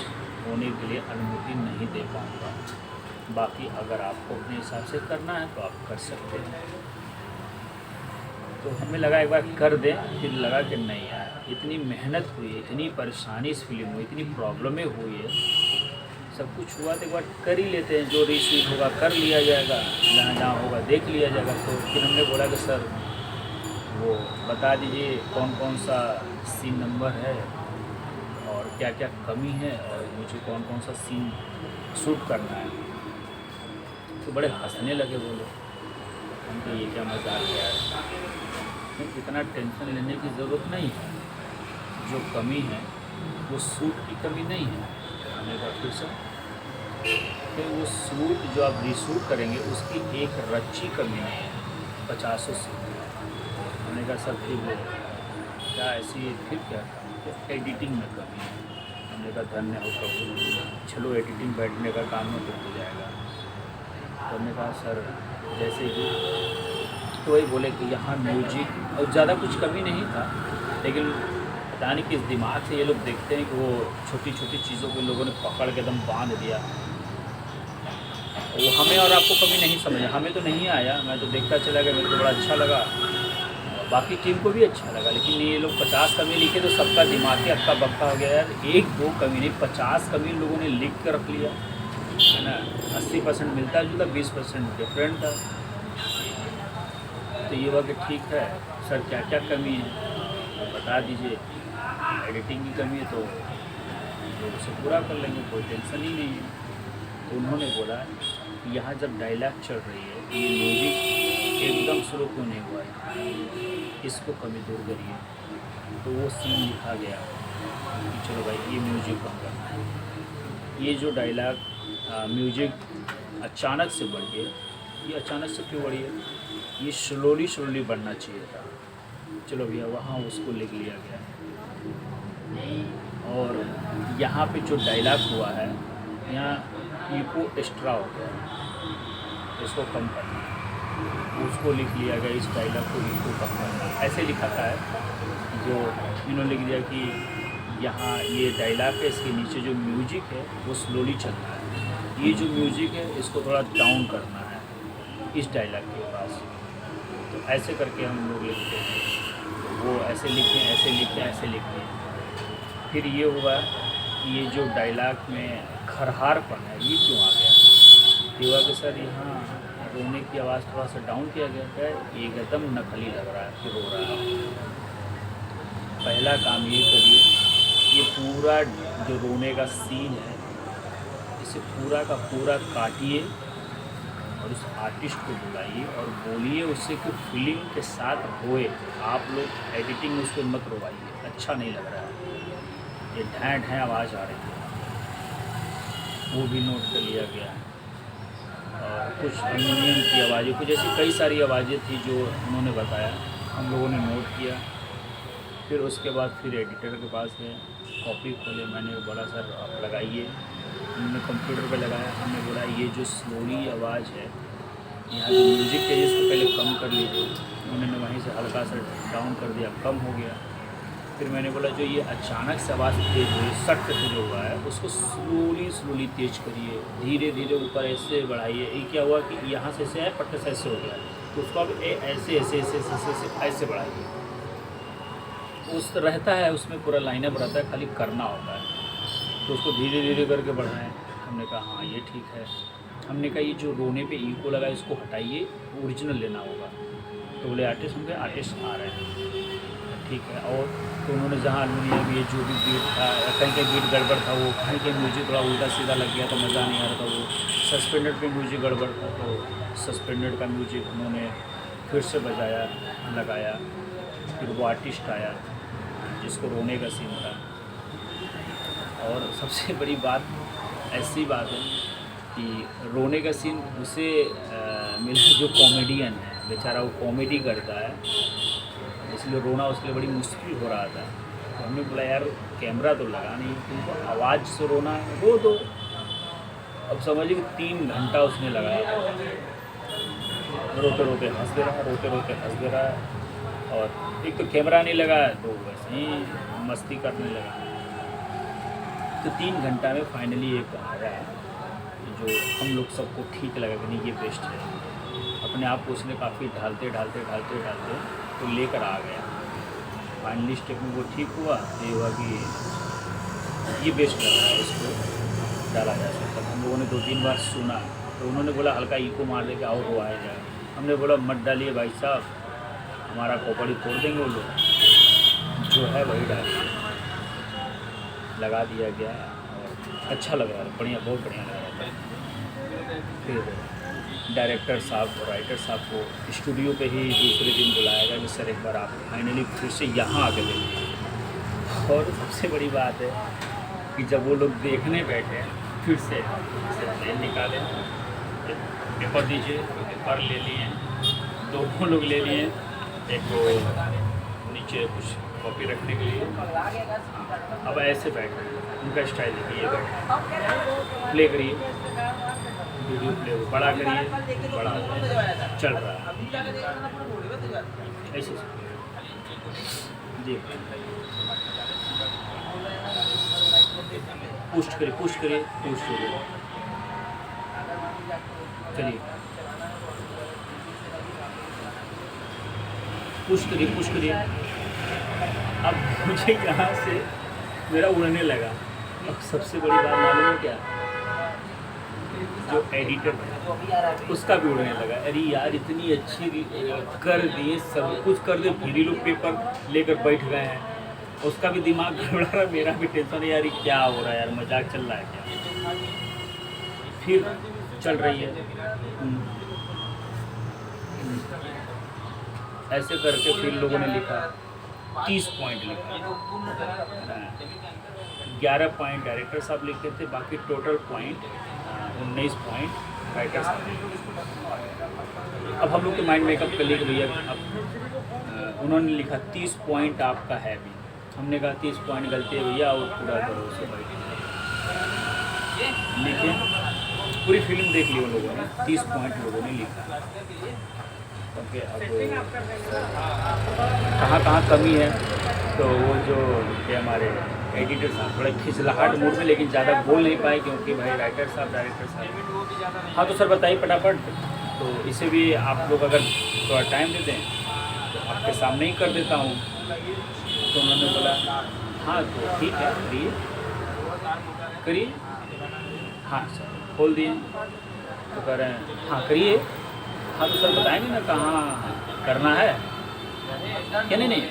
होने के लिए अनुमति नहीं दे पाऊँगा। बाकी अगर आपको अपने हिसाब से करना है तो आप कर सकते हैं। तो हमें लगा एक बार कर दें, फिर लगा कि नहीं यार, इतनी मेहनत हुई है, इतनी परेशानी इस फिल्म में, इतनी प्रॉब्लमें हुई है, सब कुछ हुआ तो एक बार कर ही लेते हैं। जो रीशूट होगा कर लिया जाएगा, जहाँ जहाँ होगा देख लिया जाएगा। तो फिर हमने बोला कि सर वो बता दीजिए कौन कौन सा सीन नंबर है और क्या क्या कमी है, और मुझे कौन कौन सा सीन शूट करना है। तो बड़े हंसने लगे वो लोग, उनको ये क्या मजाक है, इतना टेंशन लेने की ज़रूरत नहीं है। जो कमी है वो सूट की कमी नहीं है। हमने कहा फिर से, फिर वो सूट जो आप रीशूट करेंगे उसकी एक रच्ची कमी नहीं है, 50 सीट। हमने कहा सर फिर वो क्या ऐसी, फिर क्या था, तो एडिटिंग में कमी है। हमने कहा धन्य हो प्रभु, चलो एडिटिंग बैठने का काम में तो हो जाएगा। तो हमने कहा सर जैसे कि, तो वही बोले कि यहाँ म्यूजिक और ज़्यादा कुछ कमी नहीं था, लेकिन पता नहीं किस दिमाग से ये लोग देखते हैं कि वो छोटी छोटी चीज़ों को लोगों ने पकड़ के एकदम बांध दिया। वो हमें और आपको कमी नहीं समझा, हमें तो नहीं आया, मैं तो देखता चला गया, मेरे को बड़ा अच्छा लगा, बाकी टीम को भी अच्छा लगा। लेकिन ये लोग 50 कमी लिखे तो सबका दिमाग ही अक्का बक्का हो गया यार। 1-2 कमी नहीं, 50 कमी लोगों ने लिख कर रख लिया है ना। 80% मिलता जुलता, 20% डिफरेंट था। तो ये हुआ कि ठीक है सर, क्या क्या कमी है तो बता दीजिए। एडिटिंग की कमी है तो लोग उसे पूरा कर लेंगे, कोई टेंशन ही नहीं है। तो उन्होंने बोला कि यहाँ जब डायलॉग चल रही है तो ये म्यूजिक एकदम स्लो क्यों नहीं हुआ है, इसको कमी दूर करिए। तो वो सीन लिखा गया कि चलो भाई ये म्यूजिक कम करना है। ये जो डायलॉग म्यूजिक अचानक से बढ़ गया, ये अचानक से क्यों बढ़ी है, ये स्लोली बढ़ना चाहिए था। चलो भैया वहाँ उसको लिख लिया गया। और यहाँ पे जो डायलॉग हुआ है, यहाँ इको एक्स्ट्रा हो गया, इसको कम करना, उसको लिख लिया गया। इस डायलॉग को इको कम करना, ऐसे लिखा था है जो इन्होंने लिख दिया कि यहाँ ये डायलॉग है, इसके नीचे जो म्यूजिक है वो स्लोली चल रहा है। ये जो म्यूजिक है इसको थोड़ा डाउन करना है इस डायलॉग के पास। तो ऐसे करके हम लोग लिखते हैं, वो ऐसे लिखते हैं, ऐसे लिखते हैं, ऐसे लिखते हैं। फिर ये हुआ कि ये जो डायलॉग में खरहारपन है ये क्यों आ गया। ये हुआ कि सर यहाँ रोने की आवाज़ थोड़ा सा डाउन किया गया है, ये एकदम नकली लग रहा है कि रो रहा है। पहला काम ये करिए, ये पूरा जो रोने का सीन है इसे पूरा का पूरा काटिए और उस आर्टिस्ट को बुलाइए और बोलिए उससे कि फीलिंग के साथ रोए। आप लोग एडिटिंग में उसको मत रोवाइए, अच्छा नहीं लग रहा है। ये ढैं ढैं आवाज़ आ रही है, वो भी नोट कर लिया गया है। और कुछ हारमोनियम की आवाज़ें, कुछ ऐसी कई सारी आवाज़ें थी जो उन्होंने बताया, हम लोगों ने नोट किया। फिर उसके बाद फिर एडिटर के पास गए, कॉपी खोले, मैंने बोला सर आप लगाइए। उन्होंने कंप्यूटर पे लगाया, हमने बोला ये जो स्लोली आवाज़ है, यहाँ जो म्यूज़िक है इसको पहले कम कर लीजिए। उन्होंने वहीं से हल्का सा डाउन कर दिया, कम हो गया। फिर मैंने बोला जो ये अचानक से आवाज़ तेज़ हुई, सट से जो हुआ है उसको स्लोली तेज़ करिए, धीरे धीरे ऊपर ऐसे बढ़ाइए। ये क्या हुआ कि यहाँ से ऐसे है, पट्टे से ऐसे हो गया, तो उसको अब ऐसे ऐसे ऐसे ऐसे ऐसे बढ़ाइए। उस रहता है उसमें पूरा लाइनअप रहता है, खाली करना होता है, तो उसको धीरे धीरे करके बढ़ाएं। हमने कहा हाँ ये ठीक है। हमने कहा ये जो रोने पे इको लगा इसको हटाइए, ओरिजिनल लेना होगा। तो बोले आर्टिस्ट, हम कहे आर्टिस्ट आ रहे हैं, ठीक है। और तो उन्होंने जहाँ हारमोनियम ये जो भी बीट था, कहीं बीट गड़बड़ था, वो कहीं म्यूजिक थोड़ा उल्टा सीधा लग गया तो मज़ा नहीं आ रहा था। वो सस्पेंडेड पे म्यूजिक गड़बड़ था, तो सस्पेंडेड का म्यूजिक उन्होंने फिर से बजाया, लगाया। फिर वो आर्टिस्ट आया जिसको रोने का सीन था। और सबसे बड़ी बात ऐसी बात है कि रोने का सीन उसे मिला जो कॉमेडियन है, बेचारा वो कॉमेडी करता है, इसलिए रोना उसके लिए बड़ी मुश्किल हो रहा था। तो हमने बोला यार कैमरा तो लगा नहीं, तुमको आवाज़ से रोना है, रो दो। अब समझिए 3 घंटा उसने लगाया, रोते रोते हंस दे रहा है, रोते रोते हंस दे रहा है। और एक तो कैमरा नहीं लगा है तो वैसे ही मस्ती करने लगा। तो 3 घंटा में फाइनली एक आया जो हम लोग सबको ठीक लगा कि नहीं ये बेस्ट है। अपने आप को उसने काफ़ी ढालते तो लेकर आ गया। फाइनली स्टेप में वो ठीक हुआ, तो ये हुआ कि ये बेस्ट लग रहा है, इसको डाला जा सकता है। हम लोगों ने 2-3 बार सुना, तो उन्होंने बोला हल्का इको मार दे के और वो आया जाए। हमने बोला मत डालिए भाई साहब, हमारा खोपड़ी तोड़ देंगे वो लोग, जो है वही डालिए। लगा दिया गया और अच्छा लग रहा था, बढ़िया, बहुत बढ़िया लग रहा था। फिर डायरेक्टर साहब और राइटर साहब को स्टूडियो पे ही दूसरे दिन बुलाया गया कि सर एक बार आप फाइनली फिर से यहाँ आके देखिए। और सबसे बड़ी बात है कि जब वो लोग देखने बैठे फिर से पेन निकाले, पेपर दीजिए, पेपर ले लिए, दोनों लोग ले लिए, एक को नीचे कुछ कॉपी रखने के लिए। अब ऐसे बैठे, उनका स्टाइल देखिए, ये बैठे, प्ले करिए, वीडियो प्ले बड़ा करिए, बड़ा चल रहा है ऐसे जी। पुश करिए, चलिए पुश करिए। अब मुझे यहाँ से मेरा उड़ने लगा। अब सबसे बड़ी बात मालूम है क्या, जो एडिटर है उसका भी उड़ने लगा। अरे यार इतनी अच्छी कर दिए, सब कुछ कर दिए, फिर ही लोग पेपर लेकर बैठ गए हैं। उसका भी दिमाग गड़बड़ा रहा, मेरा भी टेंशन है यार क्या हो रहा है यार, मजाक चल रहा है क्या। फिर चल रही है ऐसे करके। फिर लोगों ने लिखा 30 पॉइंट लिखा, 11 पॉइंट डायरेक्टर साहब लिखे थे, बाकी टोटल पॉइंट 19 पॉइंट राइटर साहब। अब हम लोग के माइंड मेकअप कर लिए कि भैया अब उन्होंने लिखा 30 पॉइंट आपका है भी। हमने कहा 30 पॉइंट गलती है भैया, और पूरा करो उसे बैठ लिखे। पूरी फिल्म देख ली उन लोगों ने, 30 पॉइंट लोगों ने लिखा। क्योंकि अब कहाँ कमी है, तो वो जो हमारे एडिटर साहब थोड़ा खिचलाहट मूड में, लेकिन ज़्यादा बोल नहीं पाए क्योंकि भाई राइटर साहब डायरेक्टर साहब। हाँ तो सर बताइए फटाफट, तो इसे भी आप लोग अगर थोड़ा टाइम दे दें तो आपके सामने ही कर देता हूँ। तो उन्होंने बोला हाँ तो ठीक है करिए करिए। हाँ सर खोल दिए, तो कह रहे हैं हाँ करिए। हाँ तो सर बताएंगे ना कहाँ करना है क्या? नहीं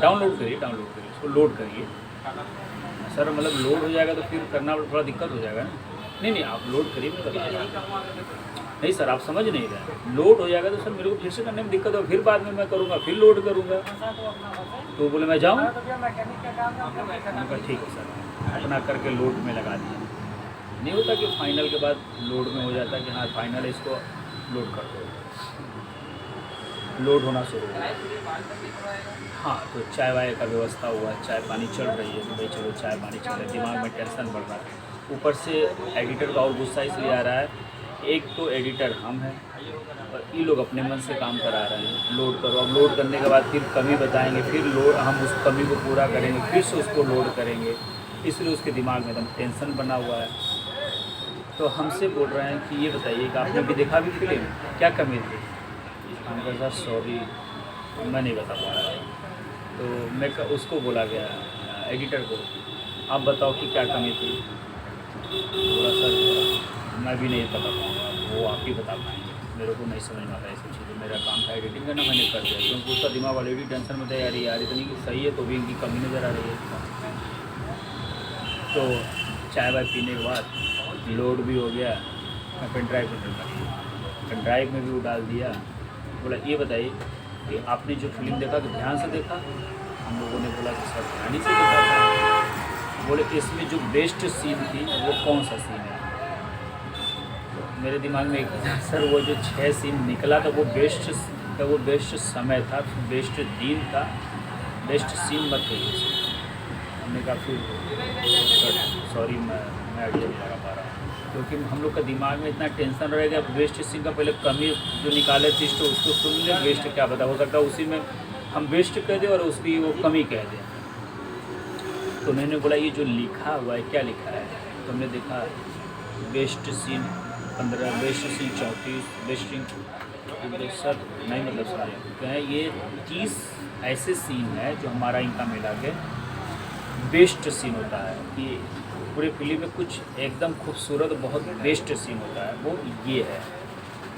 डाउनलोड करिए उसको लोड करिए। सर मतलब लोड हो जाएगा तो फिर करना थोड़ा दिक्कत हो जाएगा ना। नहीं आप लोड करिए मैं बता रहा हूँ। नहीं सर आप समझ नहीं रहे, लोड हो जाएगा तो सर मेरे को फिर से करने में दिक्कत होगा, फिर बाद में मैं करूँगा फिर लोड करूँगा। तो बोले मैं जाऊँ? ठीक है सर, अपना करके लोड में लगा दिया। नहीं होता कि फाइनल के बाद लोड में हो जाता है कि हाँ फाइनल इसको लोड कर दो, लोड होना शुरू हुआ। हाँ तो चाय वाय का व्यवस्था हुआ, चाय पानी चल रही है, तो भाई चलो चाय पानी चल रहा है, दिमाग में टेंशन बढ़ रहा है। ऊपर से एडिटर का और गुस्सा इसलिए आ रहा है, एक तो एडिटर हम हैं और ये लोग अपने मन से काम करा रहे हैं, लोड करो। अब लोड करने के बाद फिर कमी बताएंगे, फिर लोड हम उस कमी को पूरा करेंगे, फिर से उसको लोड करेंगे, इसलिए उसके दिमाग में एकदम टेंशन बना हुआ है। तो हमसे बोल रहे हैं कि ये बताइए कि आपने भी देखा भी फिल्म, क्या कमी थी? हम कहा सर सॉरी मैं नहीं बता पा रहा। तो मैं उसको बोला गया एडिटर को, आप बताओ कि क्या कमी थी? बोला सर मैं भी नहीं बता पाऊँगा, वो आप ही बता पाएंगे, मेरे को नहीं समझ में आता ऐसी चीज़ें, मेरा काम था एडिटिंग करना, मैंने कर दिया। क्योंकि उसका दिमाग ऑलरेडी टेंशन में था, यार इतनी सही है तो भी इनकी कमी नज़र आ रही है। तो चाय वाय पीने के बाद लोड भी हो गया, मैं पेन ड्राइव में भी वो डाल दिया। बोला ये बताइए कि आपने जो फिल्म देखा कि ध्यान से देखा? हम लोगों ने बोला कि सर ध्यान ही से देखा था। बोले इसमें जो बेस्ट सीन थी वो कौन सा सीन है? तो मेरे दिमाग में एक सर वो जो 6 सीन निकला था वो बेस्ट समय था, बेस्ट दिन था, बेस्ट सीन मत कहिए। हमने कहा फिर सॉरी मैं आइडिया नहीं लगा पा रहा हूँ, क्योंकि हम लोग का दिमाग में इतना टेंशन रहेगा। वेस्ट सीन का पहले कमी जो निकाले थे तो उसको सुन ले, वेस्ट क्या पता, हो सकता है उसी में हम वेस्ट कह दें और उसकी वो कमी कह दें। तो मैंने बोला ये जो लिखा हुआ है क्या लिखा है? तो हमने देखा best scene 15, best scene 34, best scene. Sir नहीं मतलब सारे कहें ये 30 ऐसे सीन है जो हमारा इनका मिला के बेस्ट सीन होता है कि पूरे फिल्म में कुछ एकदम खूबसूरत बहुत बेस्ट सीन होता है, वो ये है।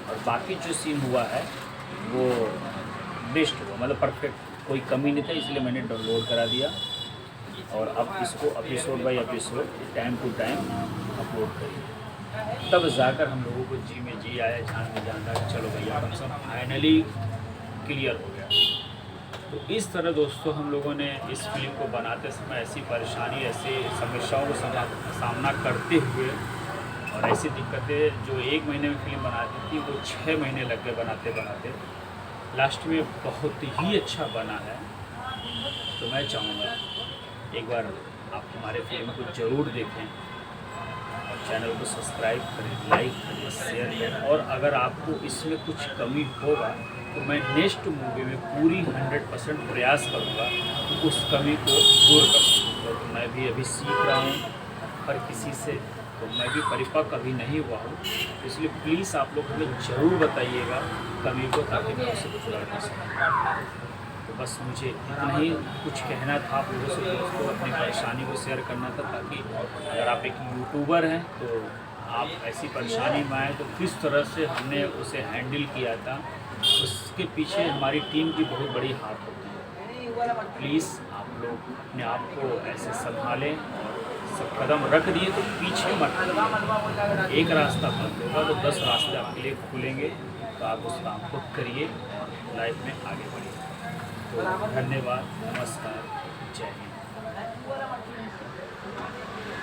और बाकी जो सीन हुआ है वो बेस्ट हुआ, मतलब परफेक्ट, कोई कमी नहीं था, इसलिए मैंने डाउनलोड करा दिया। और अब इसको episode by episode time to time upload करिए, तब जाकर हम लोगों को जी में जी आया, जान में जान आया, चलो भैया कम से कम फाइनली क्लियर हो गया। तो इस तरह दोस्तों हम लोगों ने इस फिल्म को बनाते समय ऐसी परेशानी, ऐसे समस्याओं का सामना करते हुए और ऐसी दिक्कतें जो 1 महीने में फिल्म बनाती थी वो 6 महीने लग गए बनाते बनाते, लास्ट में बहुत ही अच्छा बना है। तो मैं चाहूँगा एक बार आप हमारे फिल्म को ज़रूर देखें और चैनल को सब्सक्राइब करें, लाइक करें, शेयर करें। और अगर आपको इसमें कुछ कमी होगा तो मैं नेक्स्ट मूवी में पूरी 100% प्रयास करूँगा तो उस कमी को दूर कर सकूँ। तो मैं भी अभी सीख रहा हूँ हर किसी से, तो मैं भी परिपक्व अभी नहीं हुआ हूँ, इसलिए प्लीज़ आप लोग हमें ज़रूर बताइएगा कमी को, ताकि मैं उसे सुधार कर सकूँ। तो बस मुझे इतना ही कुछ कहना था आप लोगों से, दोस्तों अपनी परेशानी को शेयर करना था, ताकि अगर आप एक यूट्यूबर हैं तो आप ऐसी परेशानी में आए तो किस तरह से हमने उसे हैंडल किया था, उसके पीछे हमारी टीम की बहुत बड़ी हाथ होती है। प्लीज़ आप लोग अपने आप को ऐसे संभालें और सब कदम रख दिए तो पीछे मत, एक रास्ता बंद होगा तो 10 रास्ते आपके लिए खुलेंगे, तो आप उस काम को करिए और लाइफ में आगे बढ़िए। तो धन्यवाद, नमस्कार।